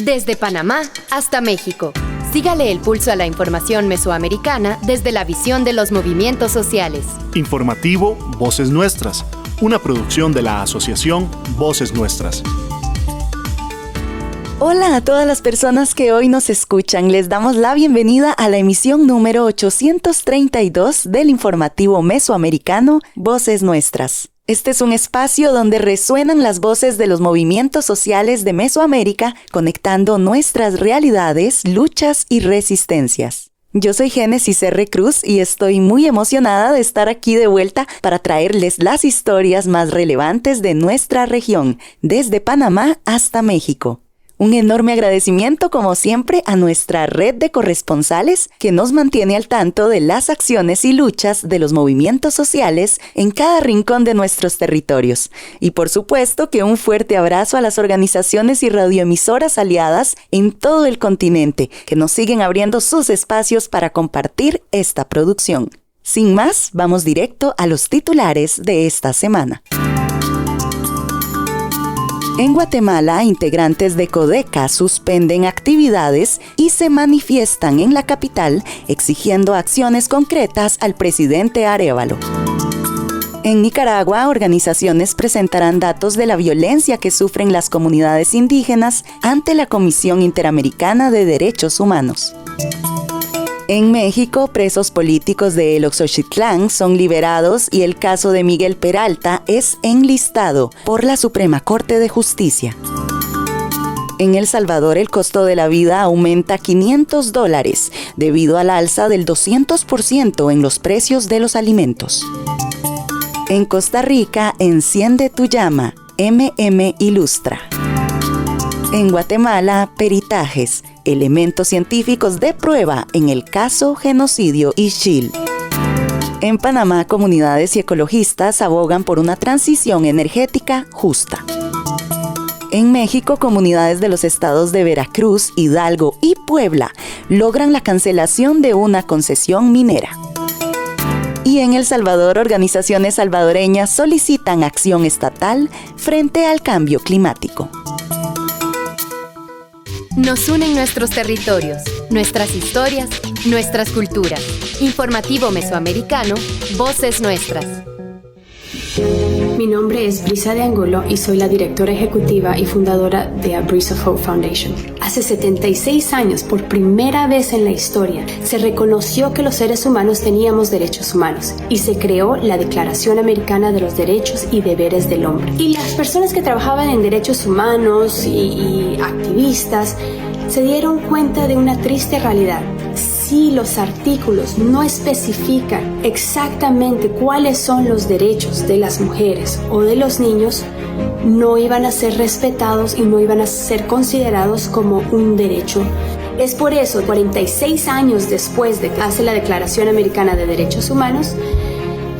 Desde Panamá hasta México. Sígale el pulso a la información mesoamericana desde la visión de los movimientos sociales. Informativo Voces Nuestras, una producción de la Asociación Voces Nuestras. Hola a todas las personas que hoy nos escuchan. Les damos la bienvenida a la emisión número 832 del informativo mesoamericano Voces Nuestras. Este es un espacio donde resuenan las voces de los movimientos sociales de Mesoamérica, conectando nuestras realidades, luchas y resistencias. Yo soy Génesis R. Cruz y estoy muy emocionada de estar aquí de vuelta para traerles las historias más relevantes de nuestra región, desde Panamá hasta México. Un enorme agradecimiento, como siempre, a nuestra red de corresponsales que nos mantiene al tanto de las acciones y luchas de los movimientos sociales en cada rincón de nuestros territorios. Y por supuesto que un fuerte abrazo a las organizaciones y radioemisoras aliadas en todo el continente que nos siguen abriendo sus espacios para compartir esta producción. Sin más, vamos directo a los titulares de esta semana. En Guatemala, integrantes de Codeca suspenden actividades y se manifiestan en la capital exigiendo acciones concretas al presidente Arévalo. En Nicaragua, organizaciones presentarán datos de la violencia que sufren las comunidades indígenas ante la Comisión Interamericana de Derechos Humanos. En México, presos políticos de El Oxochitlán son liberados y el caso de Miguel Peralta es enlistado por la Suprema Corte de Justicia. En El Salvador, el costo de la vida aumenta $500 debido al alza del 200% en los precios de los alimentos. En Costa Rica, enciende tu llama, Ilustra. En Guatemala, peritajes, elementos científicos de prueba en el caso genocidio Ixchil. En Panamá, comunidades y ecologistas abogan por una transición energética justa. En México, comunidades de los estados de Veracruz, Hidalgo y Puebla logran la cancelación de una concesión minera. Y en El Salvador, organizaciones salvadoreñas solicitan acción estatal frente al cambio climático. Nos unen nuestros territorios, nuestras historias, nuestras culturas. Informativo mesoamericano, Voces Nuestras. Mi nombre es Brisa de Angulo y soy la directora ejecutiva y fundadora de A Breeze of Hope Foundation. Hace 76 años, por primera vez en la historia, se reconoció que los seres humanos teníamos derechos humanos y se creó la Declaración Americana de los Derechos y Deberes del Hombre. Y las personas que trabajaban en derechos humanos y activistas se dieron cuenta de una triste realidad. Si los artículos no especifican exactamente cuáles son los derechos de las mujeres o de los niños, no iban a ser respetados y no iban a ser considerados como un derecho. Es por eso, 46 años después de que hace la Declaración Americana de Derechos Humanos,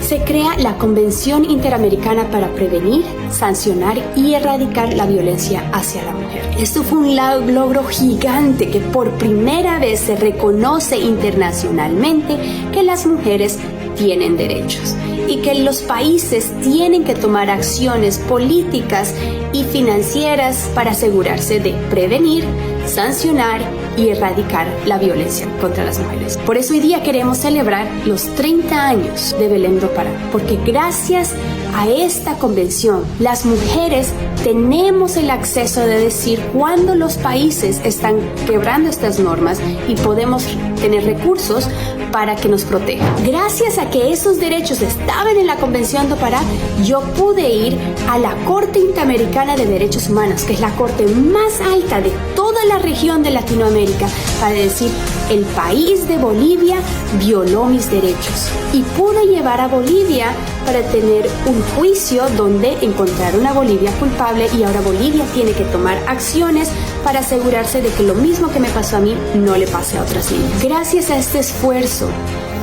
se crea la Convención Interamericana para prevenir, sancionar y erradicar la violencia hacia la mujer. Esto fue un logro gigante que por primera vez se reconoce internacionalmente que las mujeres tienen derechos y que los países tienen que tomar acciones políticas y financieras para asegurarse de prevenir, sancionar y erradicar la violencia contra las mujeres. Por eso hoy día queremos celebrar los 30 años de Belém do Pará, porque gracias a esta convención, las mujeres tenemos el acceso de decir cuándo los países están quebrando estas normas y podemos tener recursos para que nos protejan. Gracias a que esos derechos estaban en la Convención do Pará, yo pude ir a la Corte Interamericana de Derechos Humanos, que es la corte más alta de toda la región de Latinoamérica, para decir, el país de Bolivia violó mis derechos. Y pude llevar a Bolivia para tener un juicio donde encontraron a Bolivia culpable y ahora Bolivia tiene que tomar acciones para asegurarse de que lo mismo que me pasó a mí no le pase a otras niñas. Gracias a este esfuerzo,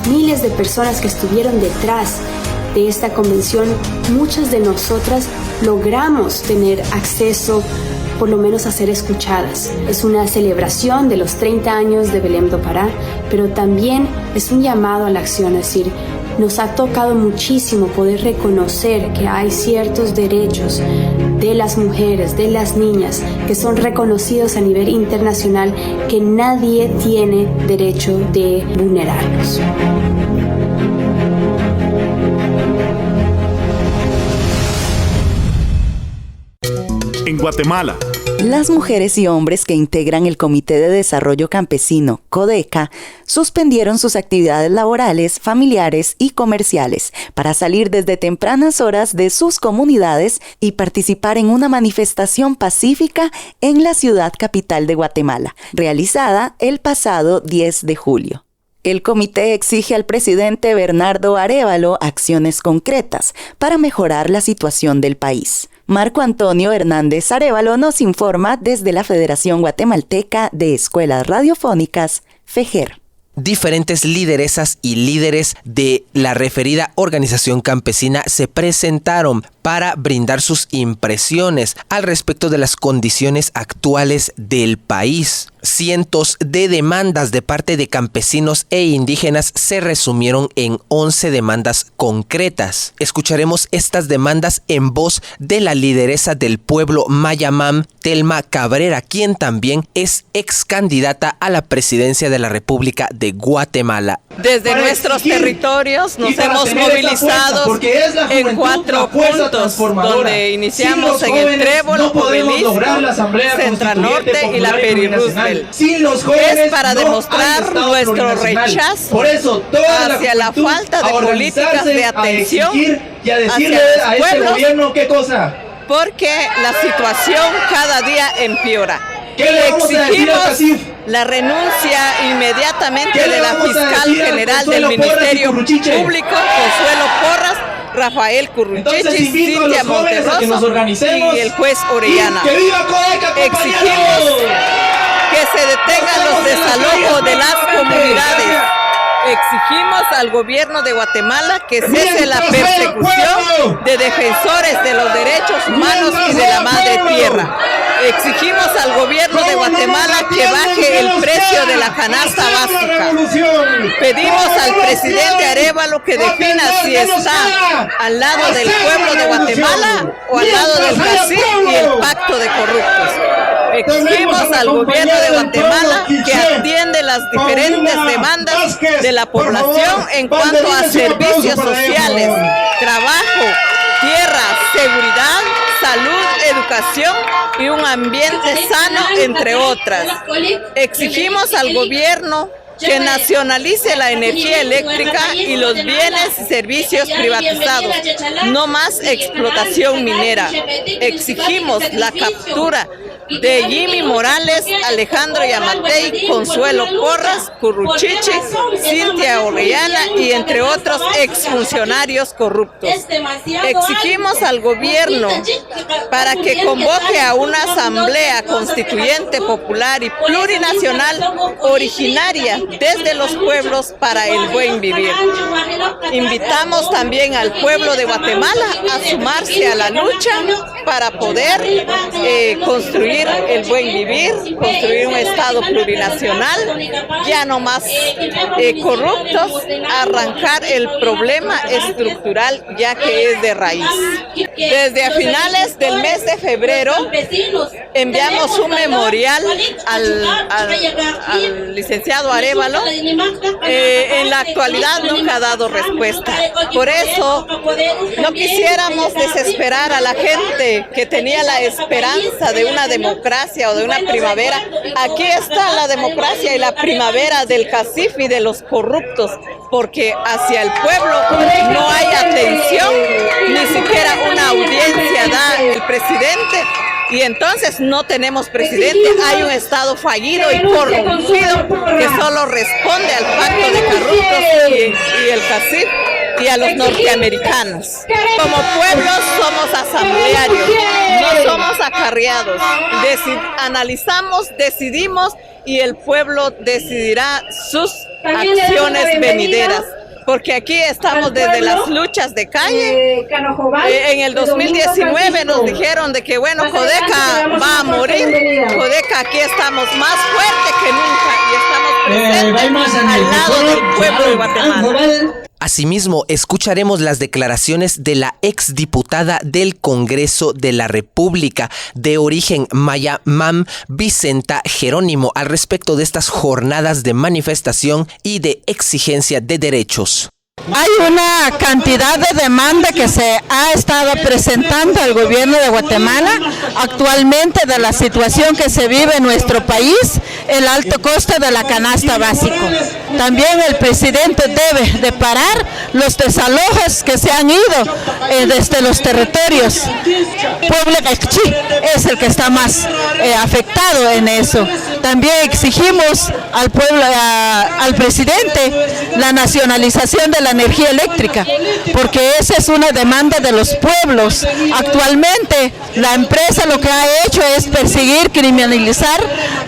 miles de personas que estuvieron detrás de esta convención, muchas de nosotras logramos tener acceso, por lo menos a ser escuchadas. Es una celebración de los 30 años de Belém do Pará, pero también es un llamado a la acción, es decir, nos ha tocado muchísimo poder reconocer que hay ciertos derechos de las mujeres, de las niñas, que son reconocidos a nivel internacional, que nadie tiene derecho de vulnerarlos. En Guatemala, las mujeres y hombres que integran el Comité de Desarrollo Campesino, CODECA, suspendieron sus actividades laborales, familiares y comerciales para salir desde tempranas horas de sus comunidades y participar en una manifestación pacífica en la ciudad capital de Guatemala, realizada el pasado 10 de julio. El comité exige al presidente Bernardo Arévalo acciones concretas para mejorar la situación del país. Marco Antonio Hernández Arévalo nos informa desde la Federación Guatemalteca de Escuelas Radiofónicas, FEGER. Diferentes lideresas y líderes de la referida organización campesina se presentaron para brindar sus impresiones al respecto de las condiciones actuales del país. Cientos de demandas de parte de campesinos e indígenas se resumieron en 11 demandas concretas. Escucharemos estas demandas en voz de la lideresa del pueblo Mayamam, Telma Cabrera, quien también es ex candidata a la presidencia de la República de Guatemala. Desde nuestros territorios nos hemos movilizado en 4 puntos, donde iniciamos en el Trébol, Obelisco, Centranorte y la Peri Roosevelt. Es para demostrar nuestro rechazo hacia la falta de políticas de atención hacia los pueblos, porque la situación cada día empeora. Exigimos la renuncia inmediatamente de la fiscal general del Ministerio Público, Consuelo Porras, Rafael Curruchichi, Cintia Monterroso y el juez Orellana. Exigimos que se detengan los desalojos de las comunidades. Exigimos al gobierno de Guatemala que cese la persecución de defensores de los derechos humanos y de la madre tierra. Exigimos al gobierno de Guatemala que baje el precio de la canasta básica. Pedimos al presidente Arévalo que defina si está al lado del pueblo de Guatemala o al lado del cacique y el pacto de corruptos. Exigimos al gobierno de Guatemala que atiende las diferentes demandas de la población en cuanto a servicios sociales, trabajo, tierra, seguridad, salud, educación y un ambiente sano, entre otras. Exigimos al gobierno que nacionalice la energía eléctrica y los bienes y servicios privatizados, no más explotación minera. Exigimos la captura de Jimmy Morales, Alejandro Yamatei, Consuelo Porras, Curruchichi, Cintia Orellana y entre otros exfuncionarios corruptos. Exigimos al gobierno para que convoque a una asamblea constituyente popular y plurinacional originaria desde los pueblos para el buen vivir. Invitamos también al pueblo de Guatemala a sumarse a la lucha para poder construir el buen vivir, construir un Estado plurinacional, ya no más corruptos, arrancar el problema estructural ya que es de raíz. Desde a finales del mes de febrero enviamos un memorial al licenciado Arévalo. En la actualidad nunca ha dado respuesta. Por eso no quisiéramos desesperar a la gente que tenía la esperanza de una democracia o de una primavera. Aquí está la democracia y la primavera del cacife y de los corruptos, porque hacia el pueblo no hay atención, ni siquiera una audiencia da el presidente. Y entonces no tenemos presidente, hay un Estado fallido y corrompido que solo responde al pacto de corruptos y el cacife y a los norteamericanos. Como pueblo somos asamblearios, no somos acarreados. Analizamos, decidimos y el pueblo decidirá sus acciones venideras. Porque aquí estamos desde las luchas de calle. En el 2019 nos dijeron de que bueno, CODECA va a morir. CODECA, aquí estamos más fuerte que nunca y estamos presentes al lado del pueblo de Guatemala. Asimismo, escucharemos las declaraciones de la exdiputada del Congreso de la República de origen maya Mam Vicenta Jerónimo al respecto de estas jornadas de manifestación y de exigencia de derechos. Hay una cantidad de demanda que se ha estado presentando al gobierno de Guatemala actualmente de la situación que se vive en nuestro país, el alto coste de la canasta básica. También el presidente debe de parar los desalojos que se han ido desde los territorios. Pueblo Calchí es el que está más afectado en eso. También exigimos al pueblo, al presidente, la nacionalización de la energía eléctrica, porque esa es una demanda de los pueblos. Actualmente la empresa lo que ha hecho es perseguir, criminalizar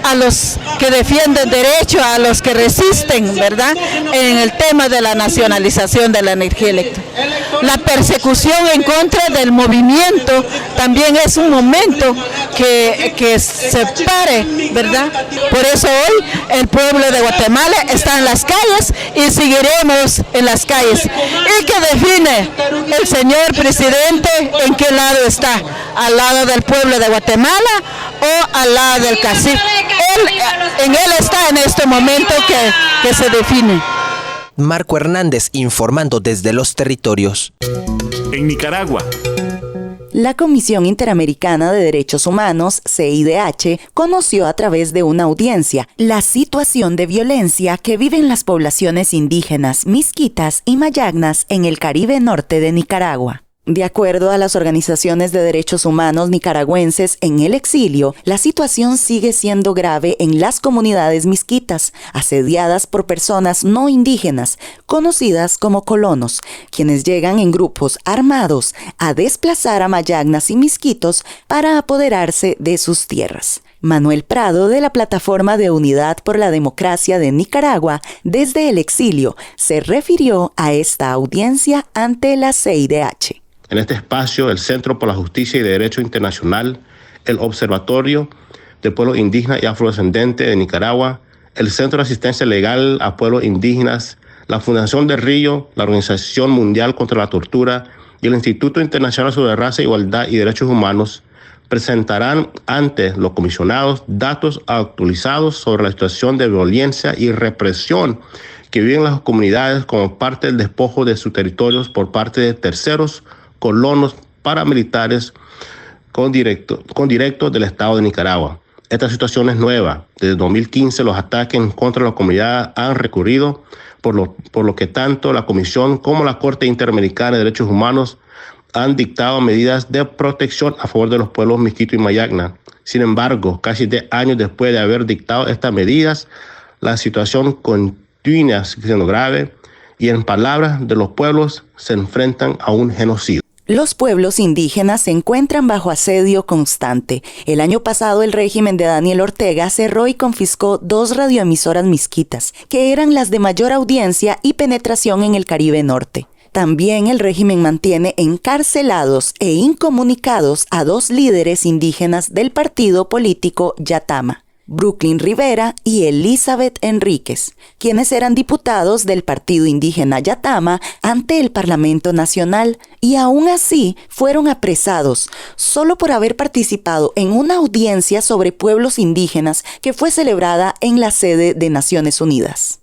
a los que defienden derecho, a los que resisten, ¿verdad?, en el tema de la nacionalización de la energía eléctrica. La persecución en contra del movimiento también es un momento que se pare, ¿verdad? Por eso hoy el pueblo de Guatemala está en las calles y seguiremos en las calles. ¿Y qué define el señor presidente en qué lado está? ¿Al lado del pueblo de Guatemala o al lado del cacique? En él está en este momento que se define. Marco Hernández informando desde los territorios. En Nicaragua. La Comisión Interamericana de Derechos Humanos, CIDH, conoció a través de una audiencia la situación de violencia que viven las poblaciones indígenas misquitas y mayagnas en el Caribe norte de Nicaragua. De acuerdo a las organizaciones de derechos humanos nicaragüenses en el exilio, la situación sigue siendo grave en las comunidades misquitas, asediadas por personas no indígenas, conocidas como colonos, quienes llegan en grupos armados a desplazar a mayagnas y misquitos para apoderarse de sus tierras. Manuel Prado, de la Plataforma de Unidad por la Democracia de Nicaragua, desde el exilio, se refirió a esta audiencia ante la CIDH. En este espacio, el Centro por la Justicia y Derecho Internacional, el Observatorio de Pueblos Indígenas y Afrodescendentes de Nicaragua, el Centro de Asistencia Legal a Pueblos Indígenas, la Fundación de Río, la Organización Mundial contra la Tortura y el Instituto Internacional sobre Raza, Igualdad y Derechos Humanos presentarán ante los comisionados datos actualizados sobre la situación de violencia y represión que viven las comunidades como parte del despojo de sus territorios por parte de terceros colonos paramilitares con directo del Estado de Nicaragua. Esta situación es nueva. Desde 2015 los ataques en contra de la comunidad han recurrido, por lo que tanto la Comisión como la Corte Interamericana de Derechos Humanos han dictado medidas de protección a favor de los pueblos misquito y mayagna. Sin embargo, casi 10 años después de haber dictado estas medidas, la situación continúa siendo grave y, en palabras de los pueblos, se enfrentan a un genocidio. Los pueblos indígenas se encuentran bajo asedio constante. El año pasado el régimen de Daniel Ortega cerró y confiscó 2 radioemisoras misquitas, que eran las de mayor audiencia y penetración en el Caribe Norte. También el régimen mantiene encarcelados e incomunicados a 2 líderes indígenas del partido político Yatama, Brooklyn Rivera y Elizabeth Enríquez, quienes eran diputados del partido indígena Yatama ante el Parlamento Nacional y aún así fueron apresados solo por haber participado en una audiencia sobre pueblos indígenas que fue celebrada en la sede de Naciones Unidas.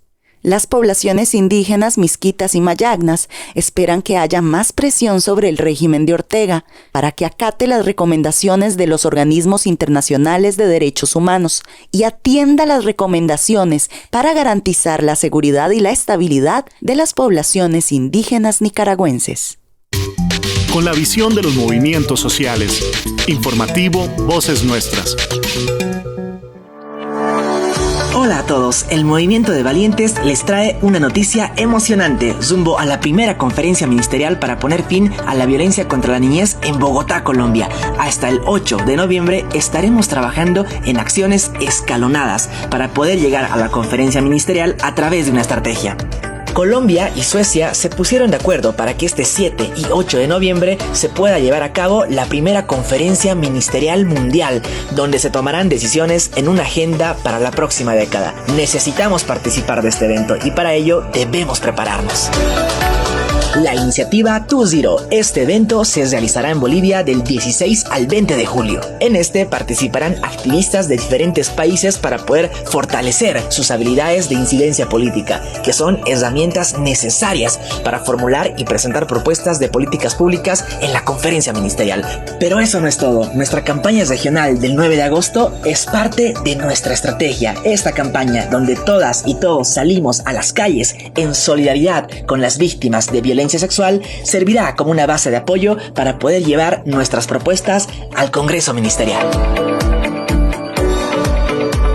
Las poblaciones indígenas misquitas y mayagnas esperan que haya más presión sobre el régimen de Ortega para que acate las recomendaciones de los organismos internacionales de derechos humanos y atienda las recomendaciones para garantizar la seguridad y la estabilidad de las poblaciones indígenas nicaragüenses. Con la visión de los movimientos sociales. Informativo Voces Nuestras. Hola a todos, el Movimiento de Valientes les trae una noticia emocionante rumbo a la primera conferencia ministerial para poner fin a la violencia contra la niñez en Bogotá, Colombia. Hasta el 8 de noviembre estaremos trabajando en acciones escalonadas para poder llegar a la conferencia ministerial a través de una estrategia. Colombia y Suecia se pusieron de acuerdo para que este 7 y 8 de noviembre se pueda llevar a cabo la primera conferencia ministerial mundial, donde se tomarán decisiones en una agenda para la próxima década. Necesitamos participar de este evento y para ello debemos prepararnos. la iniciativa Tu Zero. Este evento se realizará en Bolivia del 16 al 20 de julio. En este participarán activistas de diferentes países para poder fortalecer sus habilidades de incidencia política, que son herramientas necesarias para formular y presentar propuestas de políticas públicas en la conferencia ministerial. Pero eso no es todo. Nuestra campaña regional del 9 de agosto es parte de nuestra estrategia. Esta campaña, donde todas y todos salimos a las calles en solidaridad con las víctimas de violencia sexual, servirá como una base de apoyo para poder llevar nuestras propuestas al Congreso Ministerial.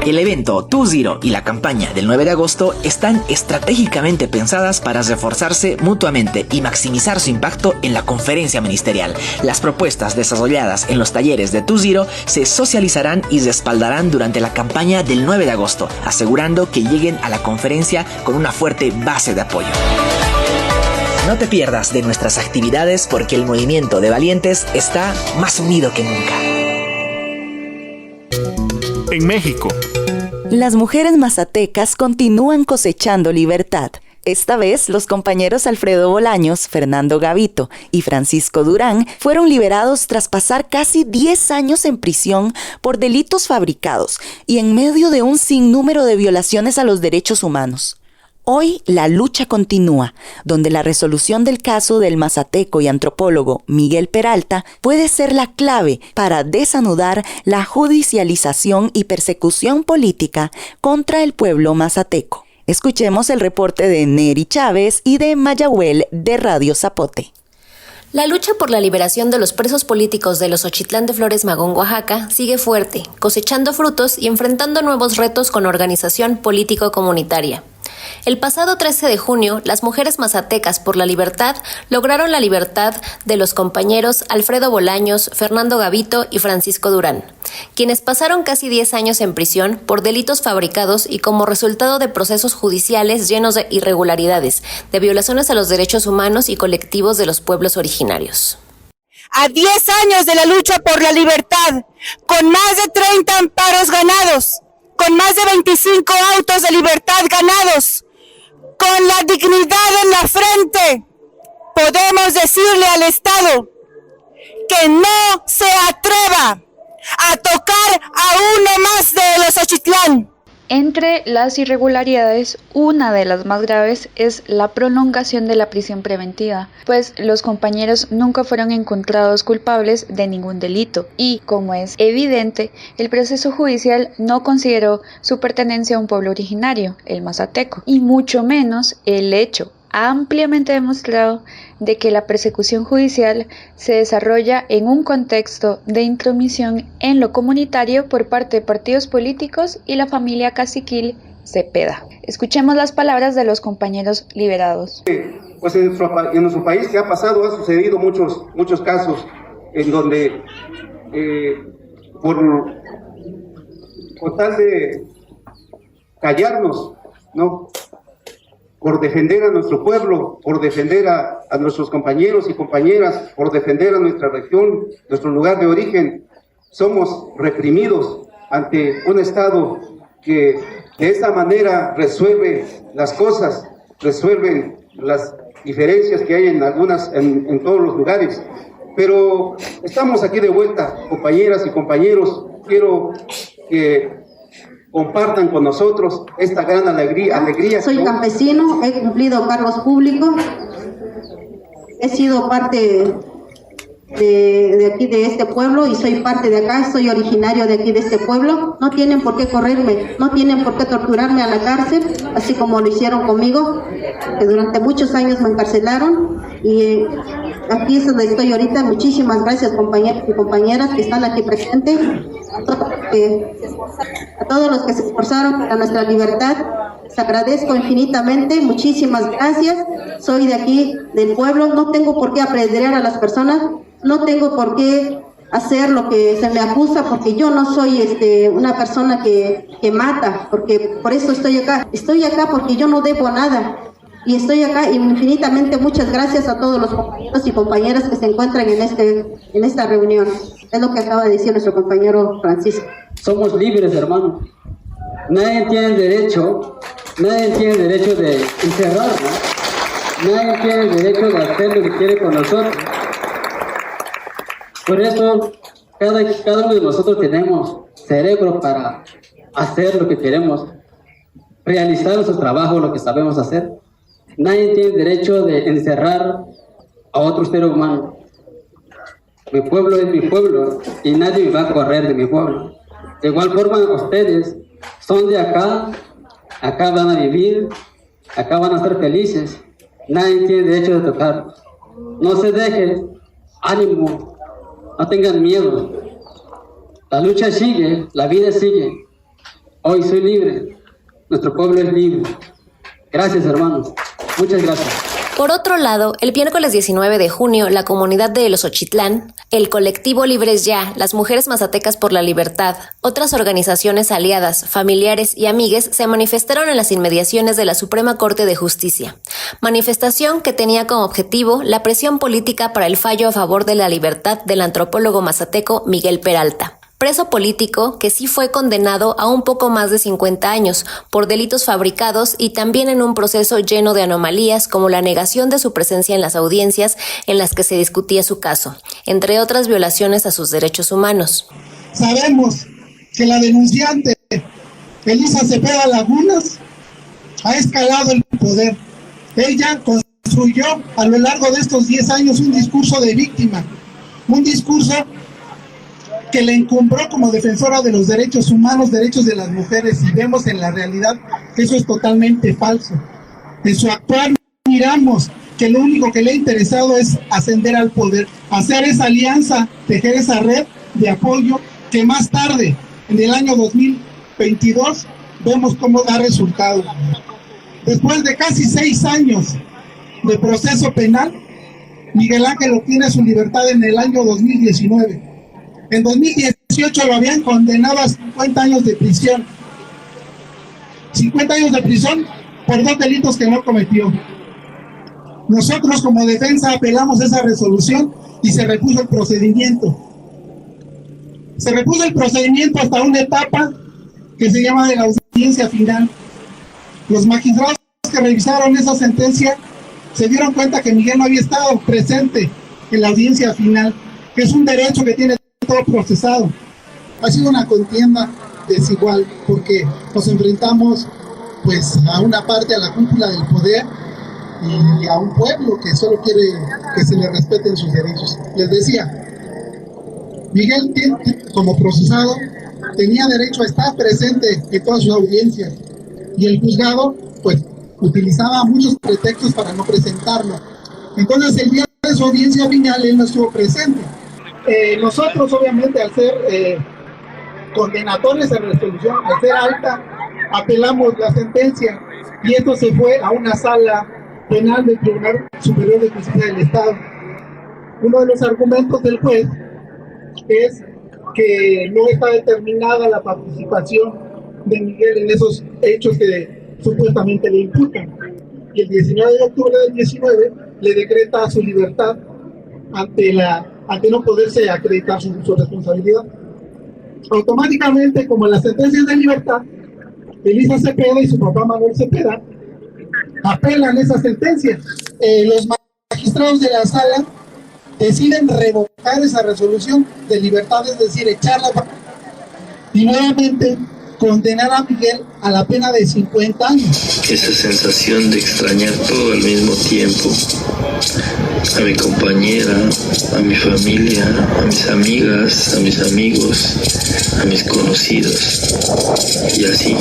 El evento Tu Zero y la campaña del 9 de agosto están estratégicamente pensadas para reforzarse mutuamente y maximizar su impacto en la conferencia ministerial. Las propuestas desarrolladas en los talleres de Tu Zero se socializarán y respaldarán durante la campaña del 9 de agosto, asegurando que lleguen a la conferencia con una fuerte base de apoyo. No te pierdas de nuestras actividades porque el movimiento de valientes está más unido que nunca. En México, las mujeres mazatecas continúan cosechando libertad. Esta vez, los compañeros Alfredo Bolaños, Fernando Gavito y Francisco Durán fueron liberados tras pasar casi 10 años en prisión por delitos fabricados y en medio de un sinnúmero de violaciones a los derechos humanos. Hoy la lucha continúa, donde la resolución del caso del mazateco y antropólogo Miguel Peralta puede ser la clave para desanudar la judicialización y persecución política contra el pueblo mazateco. Escuchemos el reporte de Neri Chávez y de Mayagüel de Radio Zapote. La lucha por la liberación de los presos políticos de los Ochitlán de Flores Magón, Oaxaca, sigue fuerte, cosechando frutos y enfrentando nuevos retos con organización político-comunitaria. El pasado 13 de junio, las mujeres mazatecas por la libertad lograron la libertad de los compañeros Alfredo Bolaños, Fernando Gavito y Francisco Durán, quienes pasaron casi 10 años en prisión por delitos fabricados y como resultado de procesos judiciales llenos de irregularidades, de violaciones a los derechos humanos y colectivos de los pueblos originarios. A 10 años de la lucha por la libertad, con más de 30 amparos ganados, con más de 25 autos de libertad ganados, con la dignidad en la frente, podemos decirle al Estado que no se atreva a tocar a uno más de los Ochitlán. Entre las irregularidades, una de las más graves es la prolongación de la prisión preventiva, pues los compañeros nunca fueron encontrados culpables de ningún delito y, como es evidente, el proceso judicial no consideró su pertenencia a un pueblo originario, el mazateco, y mucho menos el hecho ampliamente demostrado de que la persecución judicial se desarrolla en un contexto de intromisión en lo comunitario por parte de partidos políticos y la familia caciquil Cepeda. Escuchemos las palabras de los compañeros liberados. Pues en nuestro país que ha pasado, ha sucedido muchos casos en donde por tal de callarnos, ¿no?, por defender a nuestro pueblo, por defender a nuestros compañeros y compañeras, por defender a nuestra región, nuestro lugar de origen, somos reprimidos ante un Estado que de esta manera resuelve las cosas, resuelven las diferencias que hay en todos los lugares. Pero estamos aquí de vuelta, compañeras y compañeros. Quiero que compartan con nosotros esta gran alegría. Soy campesino, he cumplido cargos públicos, he sido parte de aquí de este pueblo y soy parte de acá, soy originario de aquí de este pueblo. No tienen por qué correrme, no tienen por qué torturarme a la cárcel, así como lo hicieron conmigo, que durante muchos años me encarcelaron y aquí es donde estoy ahorita. Muchísimas gracias, compañeros y compañeras que están aquí presentes, a todos los que se esforzaron para nuestra libertad. Les agradezco infinitamente, muchísimas gracias. Soy de aquí, del pueblo, no tengo por qué apedrear a las personas, no tengo por qué hacer lo que se me acusa, porque yo no soy una persona que mata, porque por eso estoy acá. Estoy acá porque yo no debo nada. Y estoy acá y infinitamente muchas gracias a todos los compañeros y compañeras que se encuentran en esta reunión. Es lo que acaba de decir nuestro compañero Francisco. Somos libres, hermano. Nadie tiene derecho de encerrarnos. Nadie tiene el derecho de hacer lo que quiere con nosotros. Por eso, cada uno de nosotros tenemos cerebro para hacer lo que queremos, realizar nuestro trabajo, lo que sabemos hacer. Nadie tiene derecho de encerrar a otro ser humano. Mi pueblo es mi pueblo y nadie me va a correr de mi pueblo. De igual forma, ustedes son de acá, acá van a vivir, acá van a ser felices. Nadie tiene derecho de tocar. No se dejen, ánimo, no tengan miedo. La lucha sigue, la vida sigue. Hoy soy libre, nuestro pueblo es libre. Gracias, hermanos. Muchas gracias. Por otro lado, el miércoles 19 de junio, la comunidad de El Xochitlán, el colectivo Libres Ya, las Mujeres Mazatecas por la Libertad, otras organizaciones aliadas, familiares y amigues se manifestaron en las inmediaciones de la Suprema Corte de Justicia. Manifestación que tenía como objetivo la presión política para el fallo a favor de la libertad del antropólogo mazateco Miguel Peralta, preso político que sí fue condenado a un poco más de 50 años por delitos fabricados y también en un proceso lleno de anomalías como la negación de su presencia en las audiencias en las que se discutía su caso, entre otras violaciones a sus derechos humanos. Sabemos que la denunciante Elisa Cepeda Lagunas ha escalado el poder. Ella construyó a lo largo de estos 10 años un discurso de víctima, un discurso que le encumbró como defensora de los derechos humanos, derechos de las mujeres, y vemos en la realidad que eso es totalmente falso. En su actuar miramos que lo único que le ha interesado es ascender al poder, hacer esa alianza, tejer esa red de apoyo que más tarde, en el año 2022, vemos cómo da resultado. Después de casi 6 años de proceso penal, Miguel Ángel obtiene su libertad en el año 2019. En 2018 lo habían condenado a 50 años de prisión. 50 años de prisión por 2 delitos que no cometió. Nosotros como defensa apelamos esa resolución y se repuso el procedimiento. Se repuso el procedimiento hasta una etapa que se llama de la audiencia final. Los magistrados que revisaron esa sentencia se dieron cuenta que Miguel no había estado presente en la audiencia final, que es un derecho que tiene todo procesado. Ha sido una contienda desigual porque nos enfrentamos pues a una parte, a la cúpula del poder, y a un pueblo que solo quiere que se le respeten sus derechos. Les decía, Miguel, como procesado, tenía derecho a estar presente en todas sus audiencias, y el juzgado pues utilizaba muchos pretextos para no presentarlo. Entonces el día de su audiencia final él no estuvo presente. Nosotros obviamente al ser condenatorios de resolución, al ser alta, apelamos la sentencia y esto se fue a una sala penal del Tribunal Superior de Justicia del Estado. Uno de los argumentos del juez es que no está determinada la participación de Miguel en esos hechos que supuestamente le imputan, y el 19 de octubre del 19 le decreta su libertad ante no poderse acreditar su responsabilidad. Automáticamente, como las sentencias de libertad, Elisa Cepeda y su papá Manuel Cepeda apelan esa sentencia. Los magistrados de la sala deciden revocar esa resolución de libertad, es decir, echarla y nuevamente condenar a Miguel a la pena de 50 años. Esa sensación de extrañar todo al mismo tiempo, a mi compañera, a mi familia, a mis amigas, a mis amigos, a mis conocidos, y así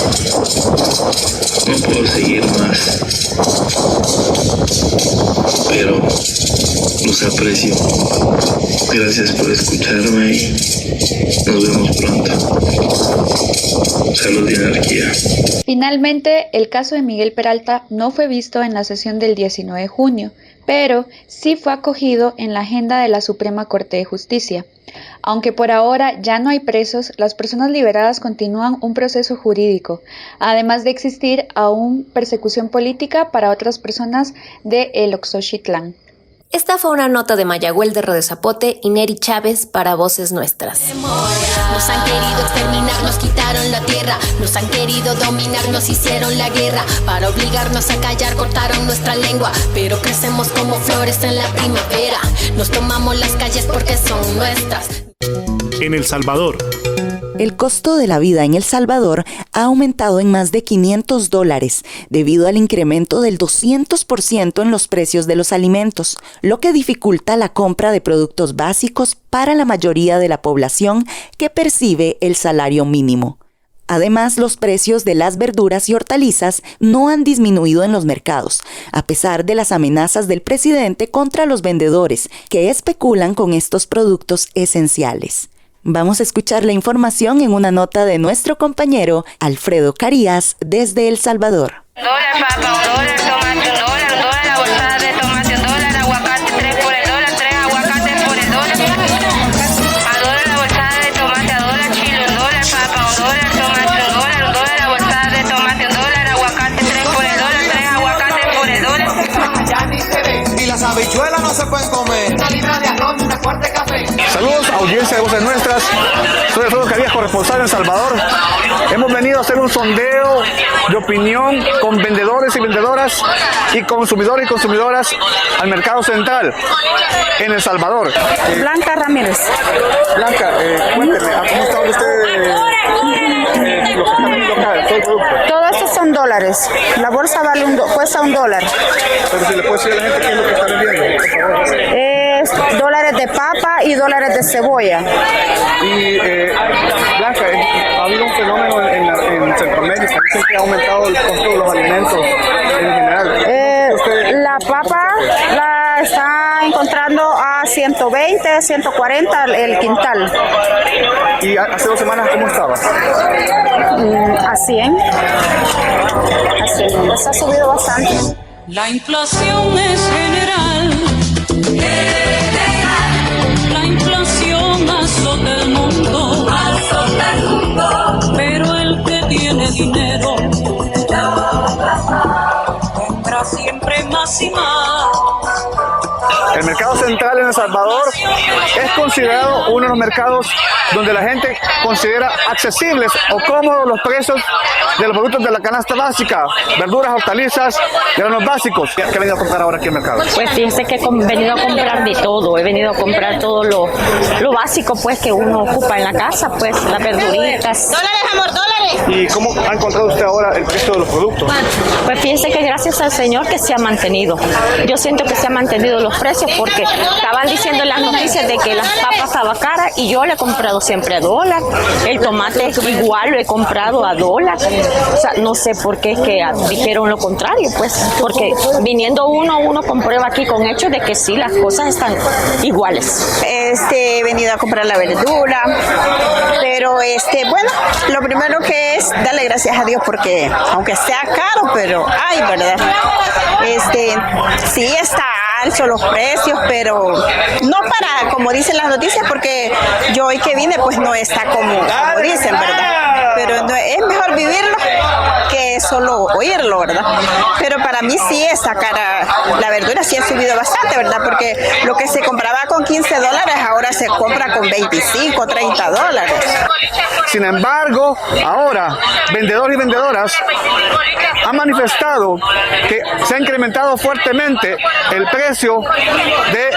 no puedo seguir más, pero los aprecio. Gracias por escucharme y nos vemos pronto. Salud y anarquía. Finalmente, el caso de Miguel Peralta no fue visto en la sesión del 19 de junio, pero sí fue acogido en la agenda de la Suprema Corte de Justicia. Aunque por ahora ya no hay presos, las personas liberadas continúan un proceso jurídico, además de existir aún persecución política para otras personas de El Xochitlán. Esta fue una nota de Mayagüel de Radio Zapote y Neri Chávez para Voces Nuestras. Nos han querido exterminar, nos quitaron la tierra, nos han querido dominar, nos hicieron la guerra. Para obligarnos a callar cortaron nuestra lengua, pero crecemos como flores en la primavera. Nos tomamos las calles porque son nuestras. En El Salvador. El costo de la vida en El Salvador ha aumentado en más de $500 debido al incremento del 200% en los precios de los alimentos, lo que dificulta la compra de productos básicos para la mayoría de la población que percibe el salario mínimo. Además, los precios de las verduras y hortalizas no han disminuido en los mercados, a pesar de las amenazas del presidente contra los vendedores que especulan con estos productos esenciales. Vamos a escuchar la información en una nota de nuestro compañero Alfredo Carías desde El Salvador. Dólar papa, $1, tomate $1, la bolsada de tomate $1, aguacate 3 por el dólar, 3 aguacates por el dólar. $1 la bolsada de tomate, $1 chile, $1 papa, $1 tomate, $1 la bolsada de tomate $1, aguacate 3 por el dólar, 3 aguacates por el dólar. Y las habichuelas no se pueden comer. Una libra de arroz, una cuarta de café. Saludos, audiencia de Voces Nuestras. Soy Alfredo Carías, corresponsal en El Salvador. Hemos venido a hacer un sondeo de opinión con vendedores y vendedoras y consumidores y consumidoras al mercado central en El Salvador. Blanca Ramírez. Blanca, cuénteme, ¿cómo está usted los que están vendiendo acá, todo el producto? Todo esto son dólares. La bolsa vale cuesta $1. Pero si le puede decir a la gente qué es lo que está vendiendo, por favor. Dólares de papa y dólares de cebolla. Y Blanca, ha habido un fenómeno en Centroamérica, dicen que ha aumentado el costo de los alimentos en general. La papa la está encontrando a 120, 140 el quintal. ¿Y hace 2 semanas cómo estaba? A 100. Pues ha subido bastante. La inflación es general. La inflación azota el mundo, pero el que tiene dinero compra siempre más y más. El mercado central en El Salvador es considerado uno de los mercados donde la gente considera accesibles o cómodos los precios de los productos de la canasta básica, verduras, hortalizas, granos básicos. ¿Qué ha venido a comprar ahora aquí en el mercado? Pues fíjense que he venido a comprar de todo, he venido a comprar todo lo básico pues que uno ocupa en la casa, pues las verduritas. ¡Dólares, amor, dólares! ¿Y cómo ha encontrado usted ahora el precio de los productos? Pues fíjense que gracias al Señor que se ha mantenido. Yo siento que se han mantenido los precios porque estaban diciendo en las noticias de que las papas estaban caras y yo le he comprado siempre a $1. El tomate igual lo he comprado a $1. O sea, no sé por qué es que dijeron lo contrario, pues, porque viniendo uno comprueba aquí con hechos de que sí, las cosas están iguales. He venido a comprar la verdura, pero bueno, lo primero que es darle gracias a Dios porque aunque sea caro, pero ay, ¿verdad? Sí está alto los precios, pero no para, como dicen las noticias, porque yo hoy que vine, pues no está como dicen, ¿verdad? Pero no, es mejor vivirlo que solo oírlo, ¿verdad? Pero para mí sí está cara, la verdura sí ha subido bastante, ¿verdad? Porque lo que se compraba con $15, ahora se compra con $25, $30. Sin embargo, ahora, vendedores y vendedoras han manifestado que se ha incrementado fuertemente el precio de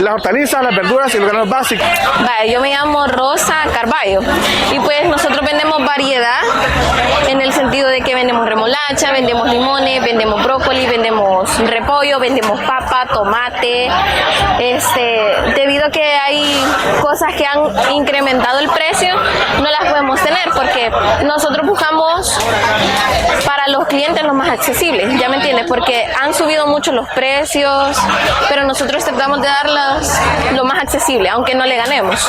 las hortalizas, las verduras y los granos básicos. Yo me llamo Rosa Carballo y pues nosotros vendemos variedad en el sentido de que vendemos remolacha, vendemos limones, vendemos brócoli, vendemos repollo, vendemos papa, tomate. Debido a que hay cosas que han incrementado el precio, no las podemos tener porque nosotros buscamos para los clientes lo más accesible, ¿ya me entiendes? Porque han subido mucho los precios, pero nosotros tratamos de darlas lo más accesible, aunque no le ganemos.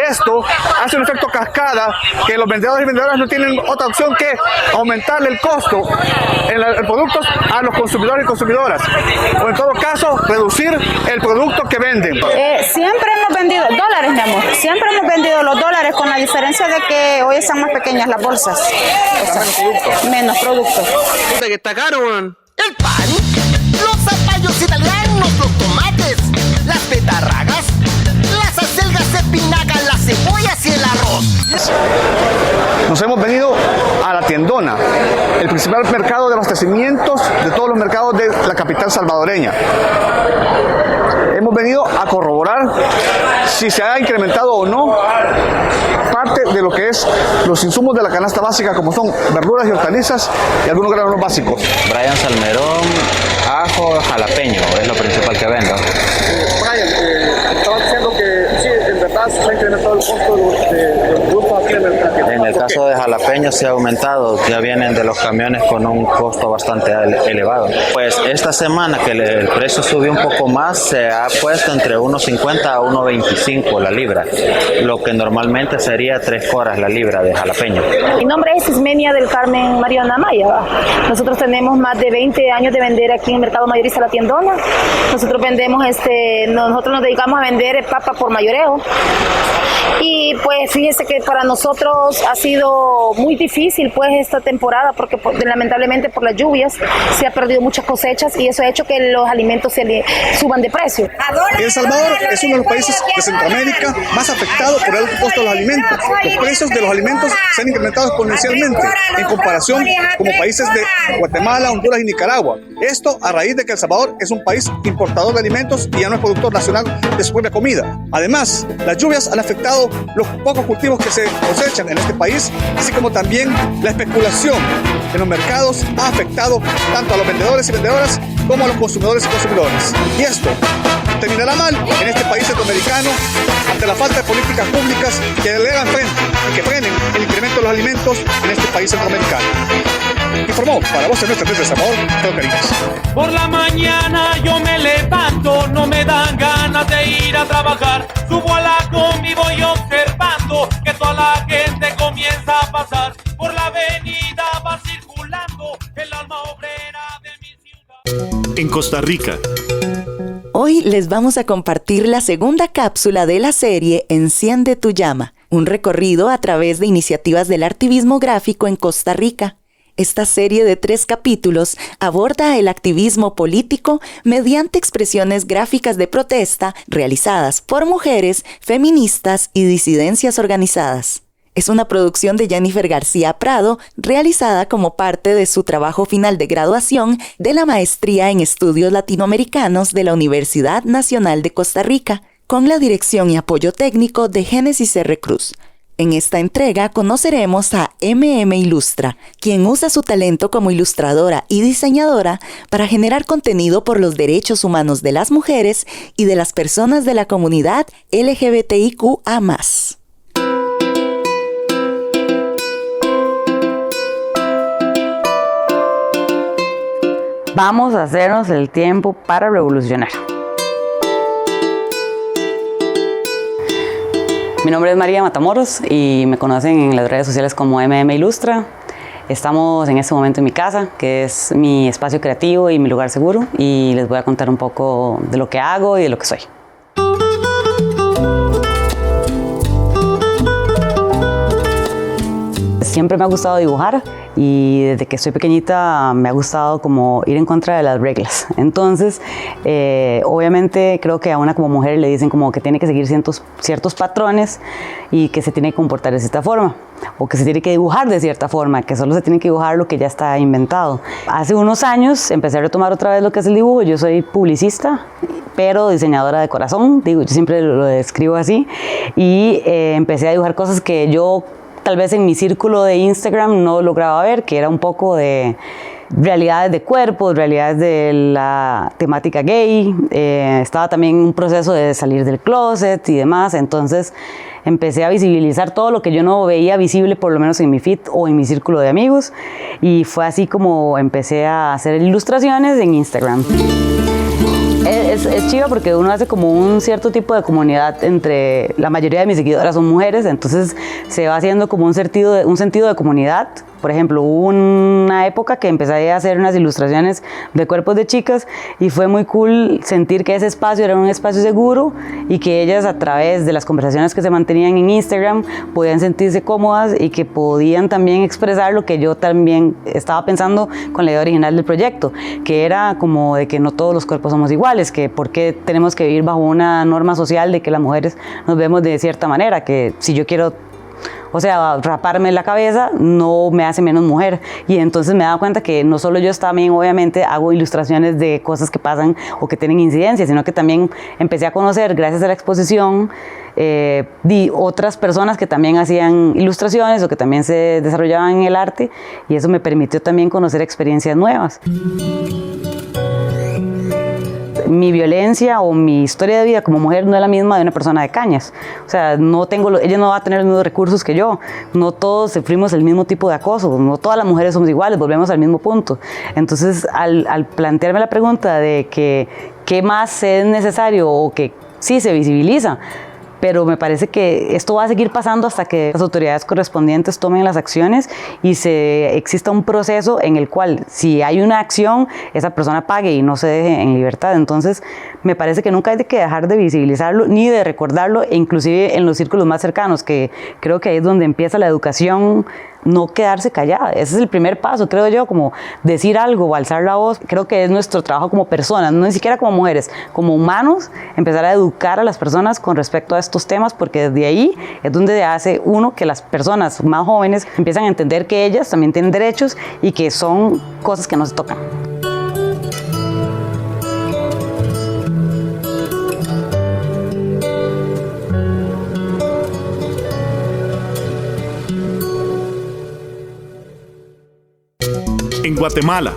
Esto hace un efecto cascada que los vendedores y vendedoras no tienen otra opción que aumentarle el costo en productos a los consumidores y consumidoras, o en todo caso reducir el producto que venden. Siempre hemos vendido dólares, mi amor, siempre hemos vendido los dólares, con la diferencia de que hoy están más pequeñas las bolsas, menos productos. ¿Te destacaron? El pan, los zapallos italianos, los tomates, las betarragas, las acelgas, espinacas, las cebollas y el arroz. Nos hemos venido a la Tiendona, el principal mercado de abastecimientos de todos los mercados de la capital salvadoreña. Hemos venido a corroborar si se ha incrementado o no parte de lo que es los insumos de la canasta básica, como son verduras y hortalizas y algunos granos básicos. Brian Salmerón, ajo, jalapeño, es lo principal que vendo. Brian, estaba diciendo que sí, en verdad se ha incrementado el costo de los productos aquí en el mercado. En el caso de jalapeño se ha aumentado, ya vienen de los camiones con un costo bastante elevado. Pues esta semana que el precio subió un poco más, se ha puesto entre 1.50 a 1.25 la libra, lo que normalmente sería 3 coras la libra de jalapeño. Mi nombre es Ismenia del Carmen Mariana Maya. Nosotros tenemos más de 20 años de vender aquí en el mercado mayorista La Tiendona. Nosotros nos dedicamos a vender papa por mayoreo. Y pues fíjese que para nosotros ha sido muy difícil pues esta temporada porque lamentablemente por las lluvias se ha perdido muchas cosechas y eso ha hecho que los alimentos suban de precio. El Salvador es uno de los países de Centroamérica más afectado por el alto costo de los alimentos. Los precios de los alimentos se han incrementado exponencialmente en comparación como países de Guatemala, Honduras y Nicaragua. Esto a raíz de que El Salvador es un país importador de alimentos y ya no es productor nacional de su propia comida. Además, las lluvias han afectado los pocos cultivos que se cosechan en este país, así como también la especulación en los mercados ha afectado tanto a los vendedores y vendedoras como a los consumidores y consumidores. Y esto terminará mal en este país centroamericano ante la falta de políticas públicas que le hagan frente y que frenen el incremento de los alimentos en este país centroamericano. Informó para Voces Nuestras desde El Salvador, Pedro Carías. Por la mañana yo me levanto, no me dan ganas de ir a trabajar. Subo a la combi y voy observando que toda la gente comienza a pasar. Por la avenida va circulando el alma obrera de mi ciudad. En Costa Rica. Hoy les vamos a compartir la segunda cápsula de la serie Enciende tu llama, un recorrido a través de iniciativas del activismo gráfico en Costa Rica. Esta serie de 3 capítulos aborda el activismo político mediante expresiones gráficas de protesta realizadas por mujeres, feministas y disidencias organizadas. Es una producción de Jennifer García Prado, realizada como parte de su trabajo final de graduación de la Maestría en Estudios Latinoamericanos de la Universidad Nacional de Costa Rica, con la dirección y apoyo técnico de Génesis R. Cruz. En esta entrega conoceremos a MM Ilustra, quien usa su talento como ilustradora y diseñadora para generar contenido por los derechos humanos de las mujeres y de las personas de la comunidad LGBTIQA+. Vamos a hacernos el tiempo para revolucionar. Mi nombre es María Matamoros y me conocen en las redes sociales como MM Ilustra. Estamos en este momento en mi casa, que es mi espacio creativo y mi lugar seguro, y les voy a contar un poco de lo que hago y de lo que soy. Siempre me ha gustado dibujar y desde que soy pequeñita me ha gustado como ir en contra de las reglas. Entonces, obviamente creo que a una como mujer le dicen como que tiene que seguir ciertos patrones y que se tiene que comportar de cierta forma o que se tiene que dibujar de cierta forma, que solo se tiene que dibujar lo que ya está inventado. Hace unos años empecé a retomar otra vez lo que es el dibujo. Yo soy publicista, pero diseñadora de corazón, digo, yo siempre lo describo así, y empecé a dibujar cosas que yo tal vez en mi círculo de Instagram no lograba ver, que era un poco de realidades de cuerpos, realidades de la temática gay. Estaba también en un proceso de salir del closet y demás, entonces empecé a visibilizar todo lo que yo no veía visible, por lo menos en mi feed o en mi círculo de amigos, y fue así como empecé a hacer ilustraciones en Instagram. Es chiva porque uno hace como un cierto tipo de comunidad entre la mayoría de mis seguidoras son mujeres, entonces se va haciendo como un sentido de comunidad Por ejemplo, hubo una época que empecé a hacer unas ilustraciones de cuerpos de chicas y fue muy cool sentir que ese espacio era un espacio seguro y que ellas, a través de las conversaciones que se mantenían en Instagram, podían sentirse cómodas y que podían también expresar lo que yo también estaba pensando con la idea original del proyecto, que era como de que no todos los cuerpos somos iguales, que por qué tenemos que vivir bajo una norma social de que las mujeres nos vemos de cierta manera, que si yo quiero, o sea, raparme la cabeza no me hace menos mujer. Y entonces me he dado cuenta que no solo yo también obviamente hago ilustraciones de cosas que pasan o que tienen incidencia, sino que también empecé a conocer, gracias a la exposición, otras personas que también hacían ilustraciones o que también se desarrollaban en el arte, y eso me permitió también conocer experiencias nuevas. Mi violencia o mi historia de vida como mujer no es la misma de una persona de Cañas. O sea, ella no va a tener los mismos recursos que yo. No todos sufrimos el mismo tipo de acoso. No todas las mujeres somos iguales, volvemos al mismo punto. Entonces, al plantearme la pregunta de que qué más es necesario o que sí se visibiliza, pero me parece que esto va a seguir pasando hasta que las autoridades correspondientes tomen las acciones y exista un proceso en el cual, si hay una acción, esa persona pague y no se deje en libertad. Entonces, me parece que nunca hay que dejar de visibilizarlo ni de recordarlo, e inclusive en los círculos más cercanos, que creo que ahí es donde empieza la educación, no quedarse callada. Ese es el primer paso, creo yo, como decir algo o alzar la voz. Creo que es nuestro trabajo como personas, no ni siquiera como mujeres, como humanos, empezar a educar a las personas con respecto a estos temas, porque desde ahí es donde hace uno que las personas más jóvenes empiezan a entender que ellas también tienen derechos y que son cosas que no se tocan. En Guatemala.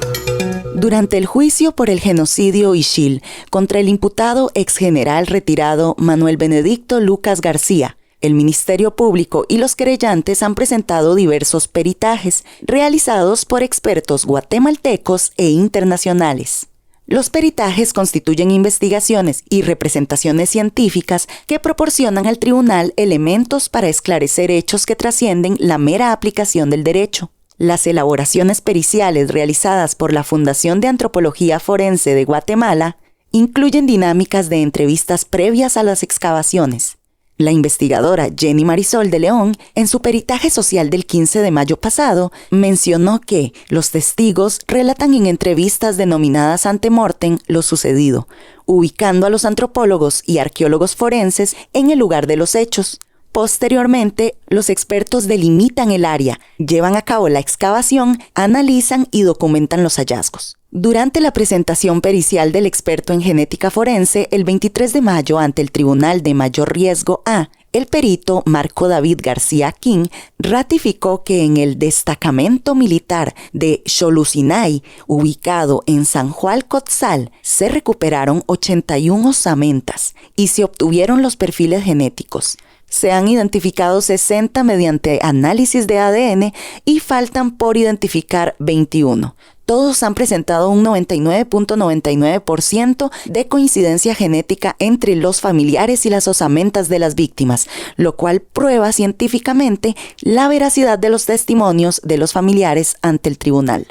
Durante el juicio por el genocidio Ixil contra el imputado exgeneral retirado Manuel Benedicto Lucas García, el Ministerio Público y los querellantes han presentado diversos peritajes realizados por expertos guatemaltecos e internacionales. Los peritajes constituyen investigaciones y representaciones científicas que proporcionan al tribunal elementos para esclarecer hechos que trascienden la mera aplicación del derecho. Las elaboraciones periciales realizadas por la Fundación de Antropología Forense de Guatemala incluyen dinámicas de entrevistas previas a las excavaciones. La investigadora Jenny Marisol de León, en su peritaje social del 15 de mayo pasado, mencionó que los testigos relatan en entrevistas denominadas ante mortem lo sucedido, ubicando a los antropólogos y arqueólogos forenses en el lugar de los hechos. Posteriormente, los expertos delimitan el área, llevan a cabo la excavación, analizan y documentan los hallazgos. Durante la presentación pericial del experto en genética forense el 23 de mayo ante el Tribunal de Mayor Riesgo A, el perito Marco David García King ratificó que en el destacamento militar de Xolucinay, ubicado en San Juan Cotzal, se recuperaron 81 osamentas y se obtuvieron los perfiles genéticos. Se han identificado 60 mediante análisis de ADN y faltan por identificar 21. Todos han presentado un 99.99% de coincidencia genética entre los familiares y las osamentas de las víctimas, lo cual prueba científicamente la veracidad de los testimonios de los familiares ante el tribunal.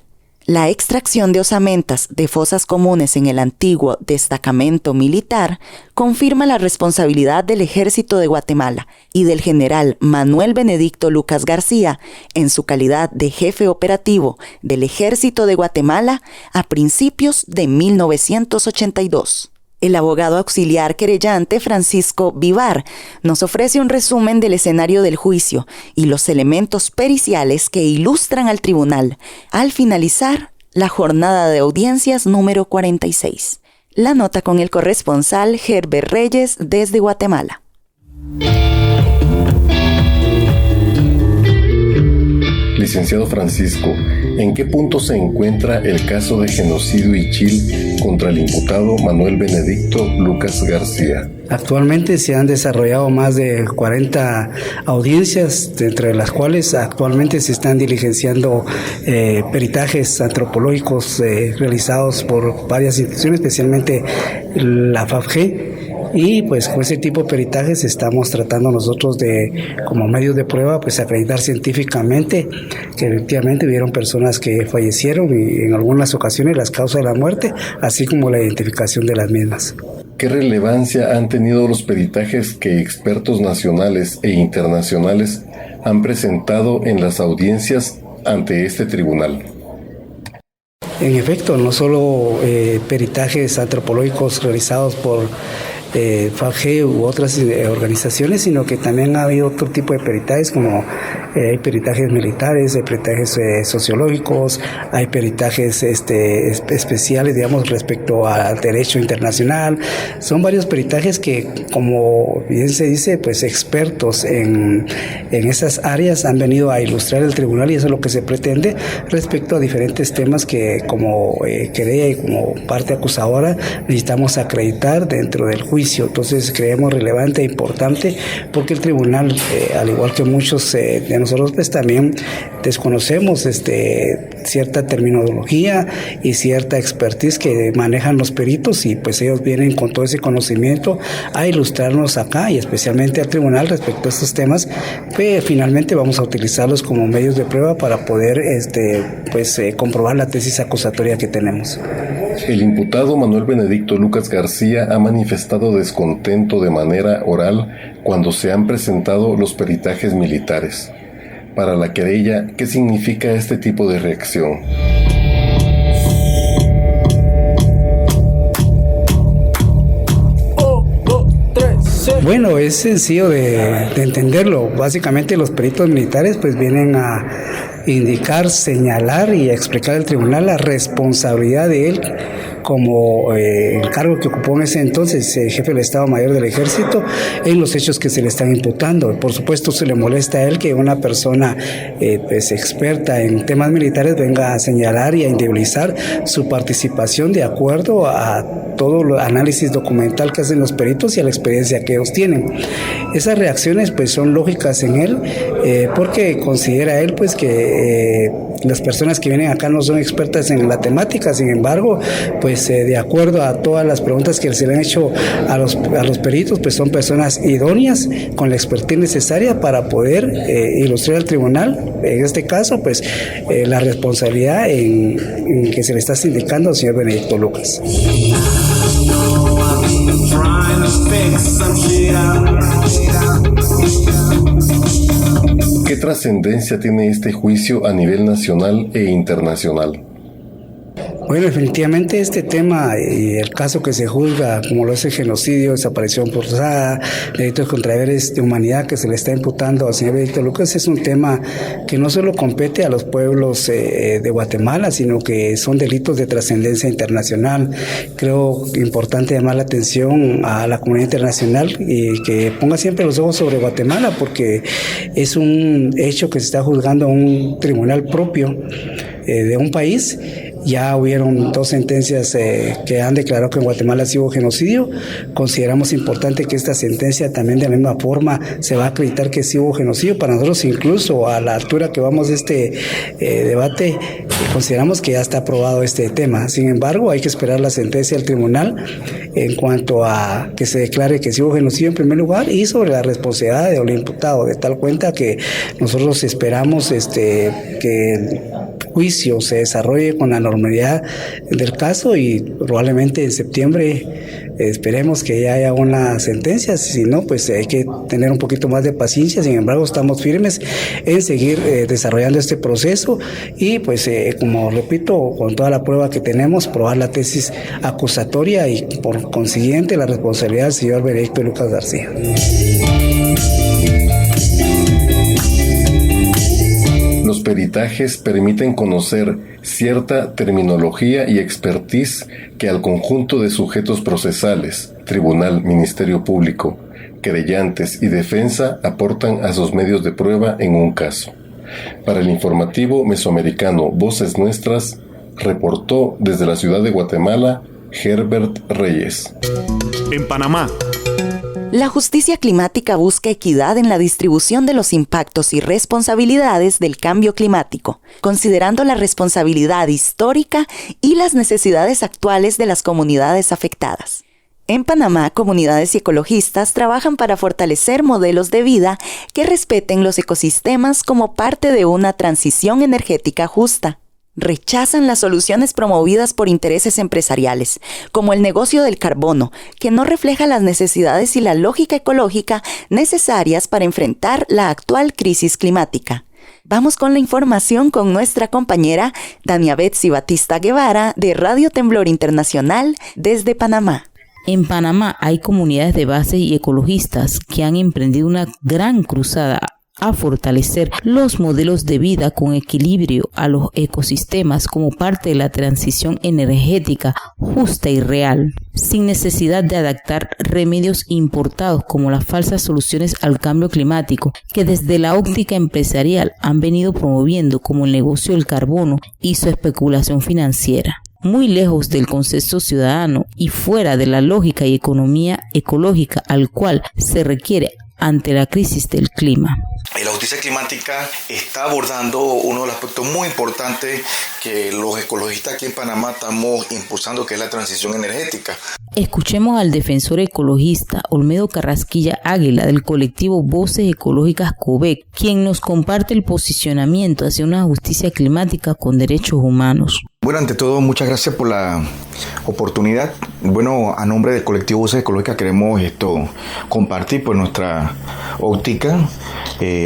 La extracción de osamentas de fosas comunes en el antiguo destacamento militar confirma la responsabilidad del Ejército de Guatemala y del general Manuel Benedicto Lucas García en su calidad de jefe operativo del Ejército de Guatemala a principios de 1982. El abogado auxiliar querellante Francisco Vivar nos ofrece un resumen del escenario del juicio y los elementos periciales que ilustran al tribunal al finalizar la jornada de audiencias número 46. La nota con el corresponsal Herbert Reyes desde Guatemala. Licenciado Francisco, ¿en qué punto se encuentra el caso de genocidio Ixil contra el imputado Manuel Benedicto Lucas García? Actualmente se han desarrollado más de 40 audiencias, entre las cuales actualmente se están diligenciando peritajes antropológicos realizados por varias instituciones, especialmente la FAFG. Y pues con ese tipo de peritajes estamos tratando nosotros de, como medio de prueba, pues acreditar científicamente que efectivamente hubieron personas que fallecieron y en algunas ocasiones las causas de la muerte, así como la identificación de las mismas. ¿Qué relevancia han tenido los peritajes que expertos nacionales e internacionales han presentado en las audiencias ante este tribunal? En efecto, no solo peritajes antropológicos realizados por FAG u otras organizaciones, sino que también ha habido otro tipo de peritajes, como hay peritajes militares, hay peritajes sociológicos, hay peritajes especiales, digamos, respecto al derecho internacional. Son varios peritajes que, como bien se dice, pues expertos en esas áreas han venido a ilustrar el tribunal, y eso es lo que se pretende respecto a diferentes temas que, como querella y como parte acusadora, necesitamos acreditar dentro del juicio. Entonces creemos relevante e importante, porque el tribunal, al igual que muchos de nosotros, pues también desconocemos cierta terminología y cierta expertise que manejan los peritos, y pues ellos vienen con todo ese conocimiento a ilustrarnos acá y especialmente al tribunal respecto a estos temas, que finalmente vamos a utilizarlos como medios de prueba para poder comprobar la tesis acusatoria que tenemos. El imputado Manuel Benedicto Lucas García ha manifestado descontento de manera oral cuando se han presentado los peritajes militares. Para la querella, ¿qué significa este tipo de reacción? Bueno, es sencillo de entenderlo. Básicamente los peritos militares pues vienen a indicar, señalar y explicar al tribunal la responsabilidad de él como el cargo que ocupó en ese entonces, jefe del Estado Mayor del Ejército, en los hechos que se le están imputando. Por supuesto, se le molesta a él que una persona experta en temas militares venga a señalar y a individualizar su participación de acuerdo a todo el análisis documental que hacen los peritos y a la experiencia que ellos tienen. Esas reacciones pues son lógicas en él, porque considera él pues que las personas que vienen acá no son expertas en la temática. Sin embargo, pues de acuerdo a todas las preguntas que se le han hecho a los peritos, pues son personas idóneas con la expertise necesaria para poder ilustrar al tribunal, en este caso, pues la responsabilidad en que se le está indicando al señor Benedicto Lucas. ¿Qué trascendencia tiene este juicio a nivel nacional e internacional? Bueno, definitivamente este tema y el caso que se juzga, como lo es el genocidio, desaparición forzada, delitos contra deberes de humanidad que se le está imputando al señor Benedicto Lucas, es un tema que no solo compete a los pueblos de Guatemala, sino que son delitos de trascendencia internacional. Creo importante llamar la atención a la comunidad internacional y que ponga siempre los ojos sobre Guatemala, porque es un hecho que se está juzgando a un tribunal propio de un país. Ya hubieron 2 sentencias que han declarado que en Guatemala sí hubo genocidio. Consideramos importante que esta sentencia también de la misma forma se va a acreditar que sí hubo genocidio. Para nosotros, incluso a la altura que vamos de este debate, consideramos que ya está aprobado este tema. Sin embargo, hay que esperar la sentencia del tribunal en cuanto a que se declare que sí hubo genocidio en primer lugar, y sobre la responsabilidad del imputado, de tal cuenta que nosotros esperamos que el juicio se desarrolle con la normalidad del caso, y probablemente en septiembre esperemos que ya haya una sentencia. Si no, pues hay que tener un poquito más de paciencia. Sin embargo, estamos firmes en seguir desarrollando este proceso y pues como repito, con toda la prueba que tenemos, probar la tesis acusatoria y por consiguiente la responsabilidad del señor Benedicto Lucas García. Los peritajes permiten conocer cierta terminología y expertise que al conjunto de sujetos procesales, tribunal, ministerio público, querellantes y defensa aportan a sus medios de prueba en un caso. Para el informativo mesoamericano Voces Nuestras, reportó desde la ciudad de Guatemala, Herbert Reyes. En Panamá, la justicia climática busca equidad en la distribución de los impactos y responsabilidades del cambio climático, considerando la responsabilidad histórica y las necesidades actuales de las comunidades afectadas. En Panamá, comunidades y ecologistas trabajan para fortalecer modelos de vida que respeten los ecosistemas como parte de una transición energética justa. Rechazan las soluciones promovidas por intereses empresariales, como el negocio del carbono, que no refleja las necesidades y la lógica ecológica necesarias para enfrentar la actual crisis climática. Vamos con la información con nuestra compañera Dania Betsy Batista Guevara de Radio Temblor Internacional desde Panamá. En Panamá hay comunidades de base y ecologistas que han emprendido una gran cruzada a fortalecer los modelos de vida con equilibrio a los ecosistemas como parte de la transición energética justa y real, sin necesidad de adaptar remedios importados como las falsas soluciones al cambio climático que desde la óptica empresarial han venido promoviendo, como el negocio del carbono y su especulación financiera. Muy lejos del consenso ciudadano y fuera de la lógica y economía ecológica al cual se requiere ante la crisis del clima. La justicia climática está abordando uno de los aspectos muy importantes que los ecologistas aquí en Panamá estamos impulsando, que es la transición energética. Escuchemos al defensor ecologista Olmedo Carrasquilla Águila del colectivo Voces Ecológicas COVEC, quien nos comparte el posicionamiento hacia una justicia climática con derechos humanos. Bueno, ante todo, muchas gracias por la oportunidad. Bueno, a nombre del colectivo Voces Ecológicas queremos compartir pues nuestra óptica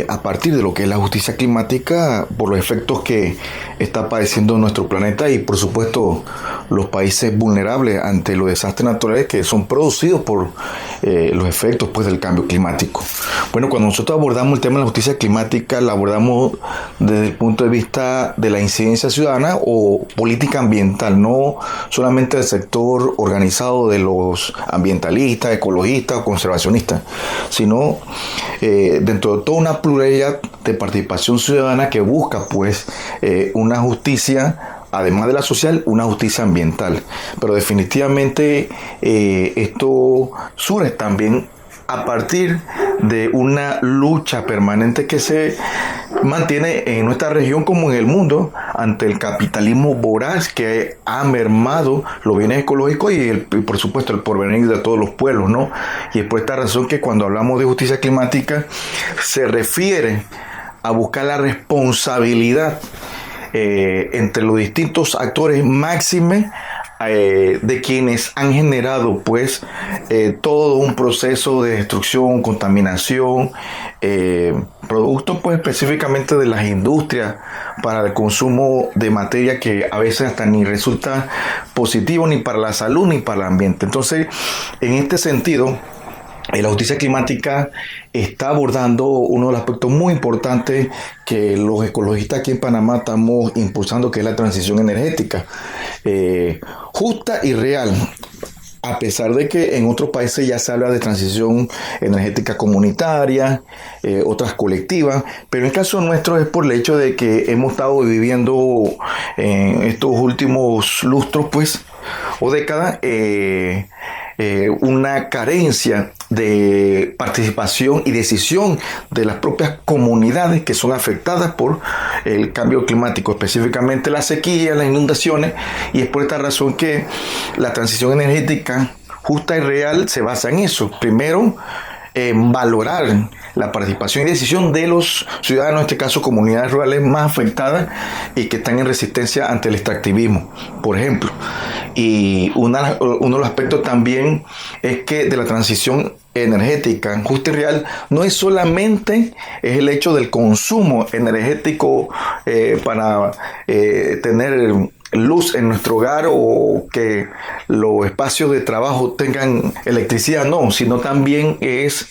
a partir de lo que es la justicia climática por los efectos que está padeciendo nuestro planeta y por supuesto los países vulnerables ante los desastres naturales que son producidos por los efectos pues del cambio climático. Bueno, cuando nosotros abordamos el tema de la justicia climática, la abordamos desde el punto de vista de la incidencia ciudadana o política ambiental, no solamente del sector organizado de los ambientalistas, ecologistas o conservacionistas, sino dentro de toda una pluralidad de participación ciudadana que busca pues una justicia, además de la social, una justicia ambiental. Pero definitivamente esto surge también a partir de una lucha permanente que se mantiene en nuestra región como en el mundo ante el capitalismo voraz que ha mermado los bienes ecológicos y por supuesto el porvenir de todos los pueblos, ¿no? Y es por esta razón que cuando hablamos de justicia climática se refiere a buscar la responsabilidad entre los distintos actores máxime de quienes han generado pues todo un proceso de destrucción, contaminación, producto pues específicamente de las industrias para el consumo de materia que a veces hasta ni resulta positivo ni para la salud ni para el ambiente. Entonces, en este sentido, la justicia climática está abordando uno de los aspectos muy importantes que los ecologistas aquí en Panamá estamos impulsando, que es la transición energética justa y real. A pesar de que en otros países ya se habla de transición energética comunitaria, otras colectivas, pero en el caso nuestro es por el hecho de que hemos estado viviendo en estos últimos lustros, pues, o décadas, una carencia de participación y decisión de las propias comunidades que son afectadas por el cambio climático, específicamente la sequía, las inundaciones, y es por esta razón que la transición energética justa y real se basa en eso. Primero, en valorar la participación y decisión de los ciudadanos, en este caso comunidades rurales más afectadas y que están en resistencia ante el extractivismo, por ejemplo. Y uno de los aspectos también es que de la transición energética justa y real no es solamente el hecho del consumo energético para tener luz en nuestro hogar o que los espacios de trabajo tengan electricidad, no, sino también es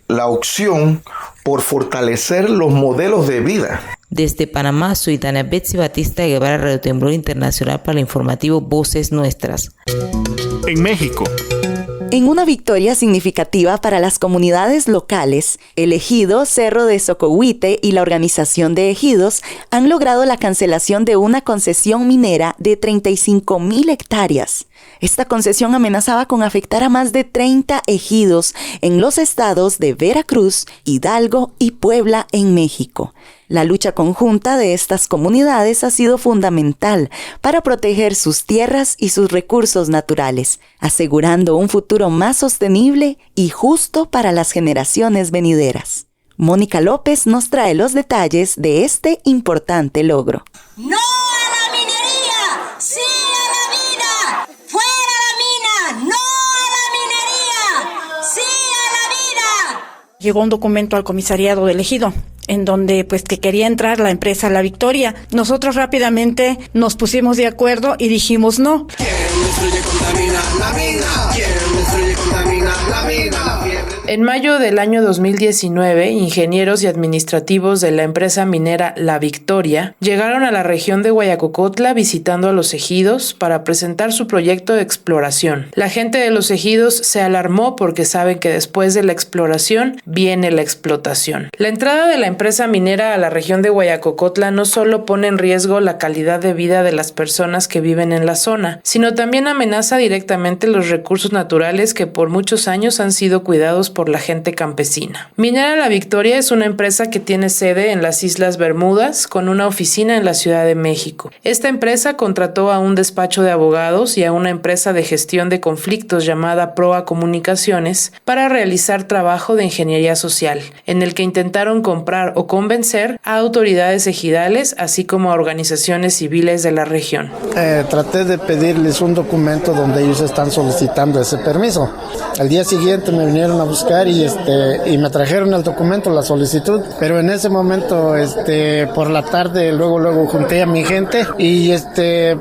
la opción por fortalecer los modelos de vida. Desde Panamá, soy Dania Betsy Batista Guevara, Radio Temblor Internacional para el informativo Voces Nuestras. En México. En una victoria significativa para las comunidades locales, el ejido Cerro de Socohuite y la organización de ejidos han logrado la cancelación de una concesión minera de 35,000 hectáreas. Esta concesión amenazaba con afectar a más de 30 ejidos en los estados de Veracruz, Hidalgo y Puebla en México. La lucha conjunta de estas comunidades ha sido fundamental para proteger sus tierras y sus recursos naturales, asegurando un futuro más sostenible y justo para las generaciones venideras. Mónica López nos trae los detalles de este importante logro. ¡No a la minería! ¡Sí a la vida! ¡Fuera la mina! ¡No a la minería! ¡Sí a la vida! Llegó un documento al comisariado del ejido en donde pues que quería entrar la empresa La Victoria. Nosotros rápidamente nos pusimos de acuerdo y dijimos no. ¿Quién destruye, contamina la mina? ¿Quién destruye, contamina la mina? En mayo del año 2019, ingenieros y administrativos de la empresa minera La Victoria llegaron a la región de Guayacocotla visitando a los ejidos para presentar su proyecto de exploración. La gente de los ejidos se alarmó porque saben que después de la exploración viene la explotación. La entrada de la empresa minera a la región de Guayacocotla no solo pone en riesgo la calidad de vida de las personas que viven en la zona, sino también amenaza directamente los recursos naturales que por muchos años han sido cuidados por la gente campesina. Minera La Victoria es una empresa que tiene sede en las Islas Bermudas con una oficina en la Ciudad de México. Esta empresa contrató a un despacho de abogados y a una empresa de gestión de conflictos llamada Proa Comunicaciones para realizar trabajo de ingeniería social, en el que intentaron comprar o convencer a autoridades ejidales, así como a organizaciones civiles de la región. Traté de pedirles un documento donde ellos están solicitando ese permiso. Al día siguiente me vinieron a buscar y me trajeron el documento, la solicitud, pero en ese momento por la tarde luego junté a mi gente y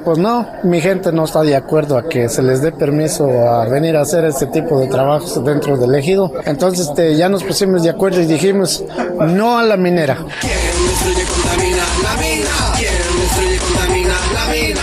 pues no, mi gente no está de acuerdo a que se les dé permiso a venir a hacer este tipo de trabajos dentro del ejido. Entonces ya nos pusimos de acuerdo y dijimos no a la minera. ¿Quién destruye, contamina la mina? ¿Quién destruye, contamina la mina?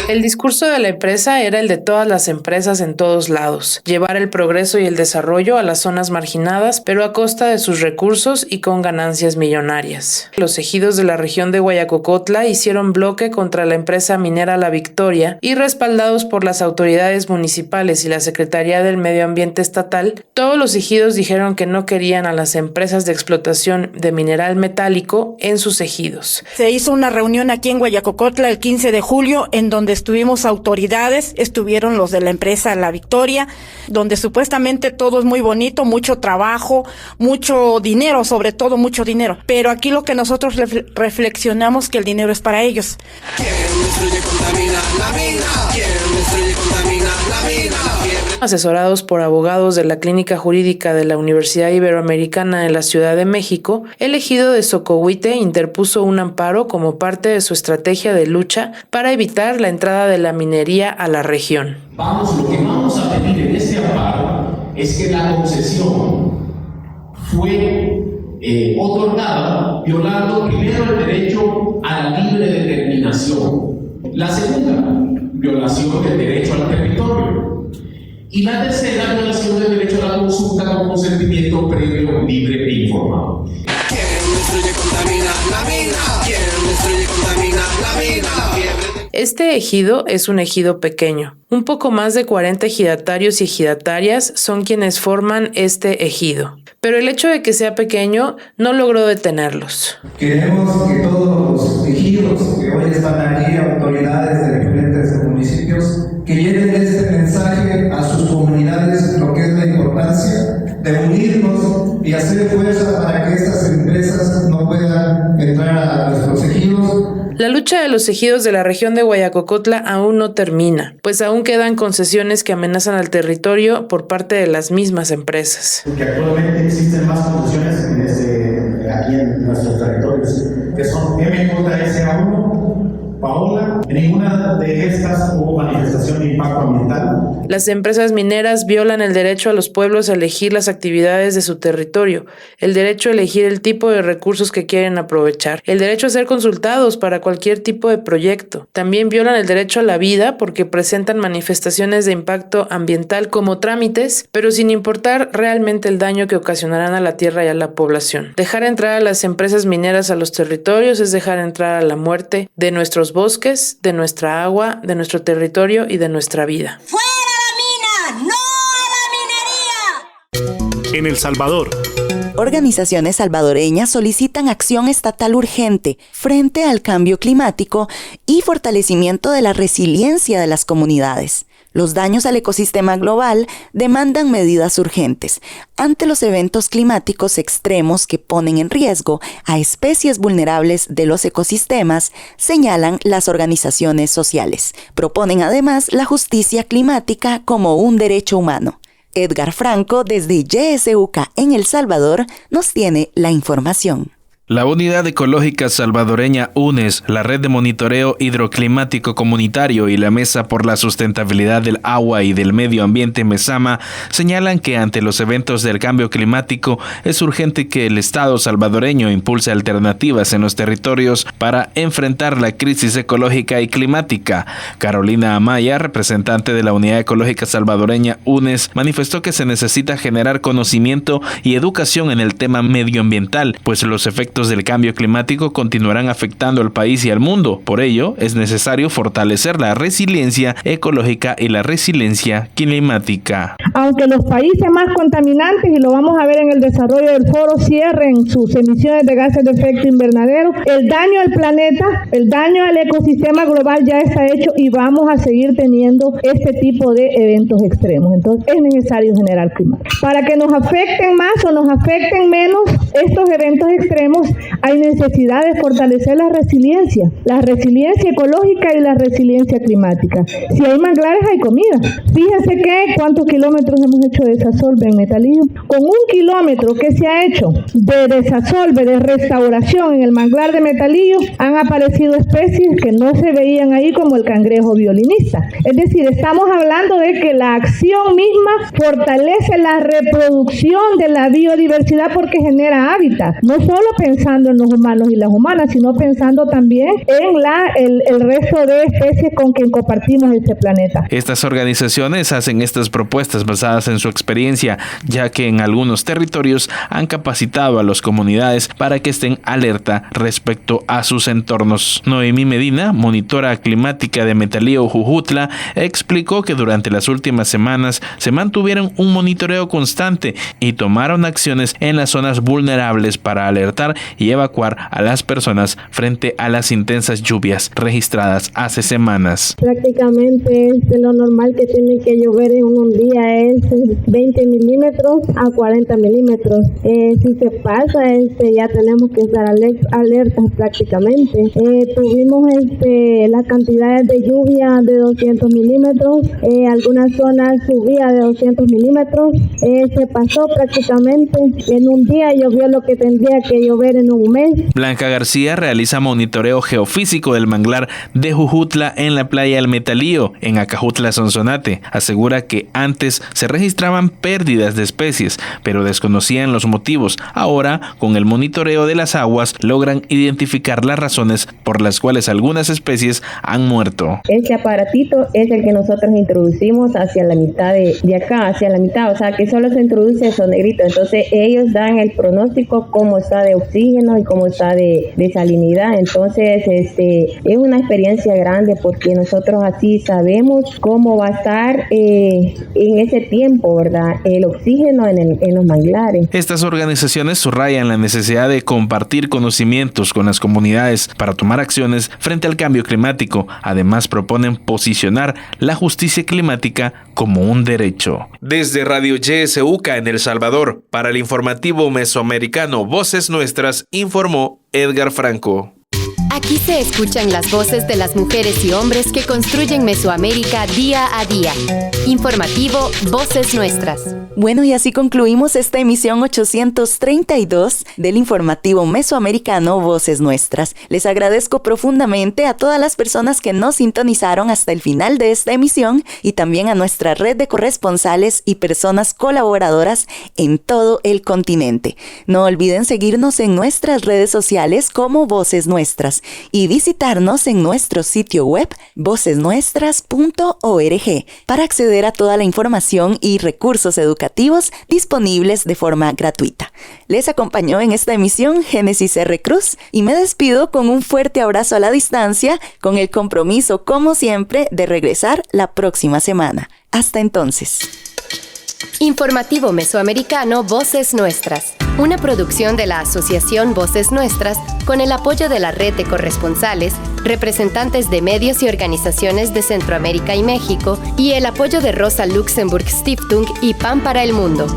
El discurso de la empresa era el de todas las empresas en todos lados, llevar el progreso y el desarrollo a las zonas marginadas, pero a costa de sus recursos y con ganancias millonarias. Los ejidos de la región de Guayacocotla hicieron bloque contra la empresa minera La Victoria y, respaldados por las autoridades municipales y la Secretaría del Medio Ambiente Estatal, todos los ejidos dijeron que no querían a las empresas de explotación de mineral metálico en sus ejidos. Se hizo una reunión aquí en Guayacocotla el 15 de julio en donde estuvimos autoridades, estuvieron los de la empresa La Victoria, donde supuestamente todo es muy bonito, mucho trabajo, mucho dinero, sobre todo mucho dinero. Pero aquí lo que nosotros reflexionamos que el dinero es para ellos. ¿Quién destruye, contamina la mina? ¿Quién destruye, contamina la mina? Asesorados por abogados de la Clínica Jurídica de la Universidad Iberoamericana de la Ciudad de México, el ejido de Socohuite interpuso un amparo como parte de su estrategia de lucha para evitar la entrada de la minería a la región. Lo que vamos a pedir en este amparo es que la concesión fue otorgada violando primero el derecho a la libre determinación, la segunda, violación del derecho al territorio, y la tercera, violación del derecho a la consulta con consentimiento previo, libre e informado. ¿Quién destruye, contamina la mina? ¿Quién destruye, contamina la mina? Este ejido es un ejido pequeño. Un poco más de 40 ejidatarios y ejidatarias son quienes forman este ejido. Pero el hecho de que sea pequeño no logró detenerlos. Queremos que todos los ejidos que hoy están aquí, autoridades de diferentes municipios, que lleven este mensaje a sus comunidades, lo que es la importancia de unirnos y hacer fuerza para que estas empresas no puedan entrar a nuestros ejidos. La lucha de los ejidos de la región de Guayacocotla aún no termina, pues aún quedan concesiones que amenazan al territorio por parte de las mismas empresas. Que actualmente existen más concesiones aquí en nuestros territorios, que son MJSA1, Paola. En ninguna de estas hubo manifestación de impacto ambiental. Las empresas mineras violan el derecho a los pueblos a elegir las actividades de su territorio, el derecho a elegir el tipo de recursos que quieren aprovechar, el derecho a ser consultados para cualquier tipo de proyecto. También violan el derecho a la vida porque presentan manifestaciones de impacto ambiental como trámites, pero sin importar realmente el daño que ocasionarán a la tierra y a la población. Dejar entrar a las empresas mineras a los territorios es dejar entrar a la muerte de nuestros bosques, de nuestra agua, de nuestro territorio y de nuestra vida. ¡Fuera la mina! ¡No a la minería! En El Salvador, Organizaciones salvadoreñas solicitan acción estatal urgente frente al cambio climático y fortalecimiento de la resiliencia de las comunidades. Los daños al ecosistema global demandan medidas urgentes ante los eventos climáticos extremos que ponen en riesgo a especies vulnerables de los ecosistemas, señalan las organizaciones sociales. Proponen además la justicia climática como un derecho humano. Edgar Franco, desde YSUK en El Salvador, nos tiene la información. La Unidad Ecológica Salvadoreña UNES, la Red de Monitoreo Hidroclimático Comunitario y la Mesa por la Sustentabilidad del Agua y del Medio Ambiente MESAMA señalan que ante los eventos del cambio climático es urgente que el Estado salvadoreño impulse alternativas en los territorios para enfrentar la crisis ecológica y climática. Carolina Amaya, representante de la Unidad Ecológica Salvadoreña UNES, manifestó que se necesita generar conocimiento y educación en el tema medioambiental, pues los efectos del cambio climático continuarán afectando al país y al mundo. Por ello, es necesario fortalecer la resiliencia ecológica y la resiliencia climática. Aunque los países más contaminantes, y lo vamos a ver en el desarrollo del foro, cierren sus emisiones de gases de efecto invernadero, el daño al planeta, el daño al ecosistema global ya está hecho y vamos a seguir teniendo este tipo de eventos extremos. Entonces, es necesario generar clima. Para que nos afecten más o nos afecten menos estos eventos extremos, hay necesidad de fortalecer la resiliencia ecológica y la resiliencia climática. Si hay manglares, hay comida. Fíjense que cuántos kilómetros hemos hecho de desasolve en Metalillo. Con 1 kilómetro que se ha hecho de desasolve, de restauración en el manglar de Metalillo, han aparecido especies que no se veían ahí, como el cangrejo violinista. Es decir, estamos hablando de que la acción misma fortalece la reproducción de la biodiversidad porque genera hábitat. No solo pensando en los humanos y las humanas, sino pensando también en el resto de especies con quien compartimos este planeta. Estas organizaciones hacen estas propuestas basadas en su experiencia, ya que en algunos territorios han capacitado a las comunidades para que estén alerta respecto a sus entornos. Noemí Medina, monitora climática de Metalillo Jujutla, explicó que durante las últimas semanas se mantuvieron un monitoreo constante y tomaron acciones en las zonas vulnerables para alertar y evacuar a las personas frente a las intensas lluvias registradas hace semanas. Prácticamente lo normal que tiene que llover en un día es 20 milímetros a 40 milímetros. Si se pasa, ya tenemos que estar alertas prácticamente. Tuvimos las cantidades de lluvia de 200 milímetros, algunas zonas subía de 200 milímetros. Se pasó prácticamente, en un día llovió lo que tendría que llover en un mes. Blanca García realiza monitoreo geofísico del manglar de Jujutla en la playa del Metalillo, en Acajutla, Sonsonate. Asegura que antes se registraban pérdidas de especies, pero desconocían los motivos. Ahora, con el monitoreo de las aguas, logran identificar las razones por las cuales algunas especies han muerto. Este aparatito es el que nosotros introducimos hacia la mitad de acá, hacia la mitad, o sea que solo se introduce eso negrito. Entonces ellos dan el pronóstico cómo está de oxígeno y cómo está de salinidad. Entonces es una experiencia grande porque nosotros así sabemos cómo va a estar en ese tiempo, ¿verdad? El oxígeno en los manglares. Estas organizaciones subrayan la necesidad de compartir conocimientos con las comunidades para tomar acciones frente al cambio climático. Además, proponen posicionar la justicia climática como un derecho. Desde Radio YSUK en El Salvador, para el informativo mesoamericano Voces Nuestras, informó Edgar Franco. Aquí se escuchan las voces de las mujeres y hombres que construyen Mesoamérica día a día. Informativo Voces Nuestras. Bueno, y así concluimos esta emisión 832 del informativo mesoamericano Voces Nuestras. Les agradezco profundamente a todas las personas que nos sintonizaron hasta el final de esta emisión y también a nuestra red de corresponsales y personas colaboradoras en todo el continente. No olviden seguirnos en nuestras redes sociales como Voces Nuestras y visitarnos en nuestro sitio web vocesnuestras.org para acceder a toda la información y recursos educativos disponibles de forma gratuita. Les acompañó en esta emisión Génesis R. Cruz y me despido con un fuerte abrazo a la distancia, con el compromiso, como siempre, de regresar la próxima semana. Hasta entonces. Informativo Mesoamericano Voces Nuestras, una producción de la Asociación Voces Nuestras con el apoyo de la Red de Corresponsales, representantes de medios y organizaciones de Centroamérica y México y el apoyo de Rosa Luxemburg Stiftung y Pan para el Mundo.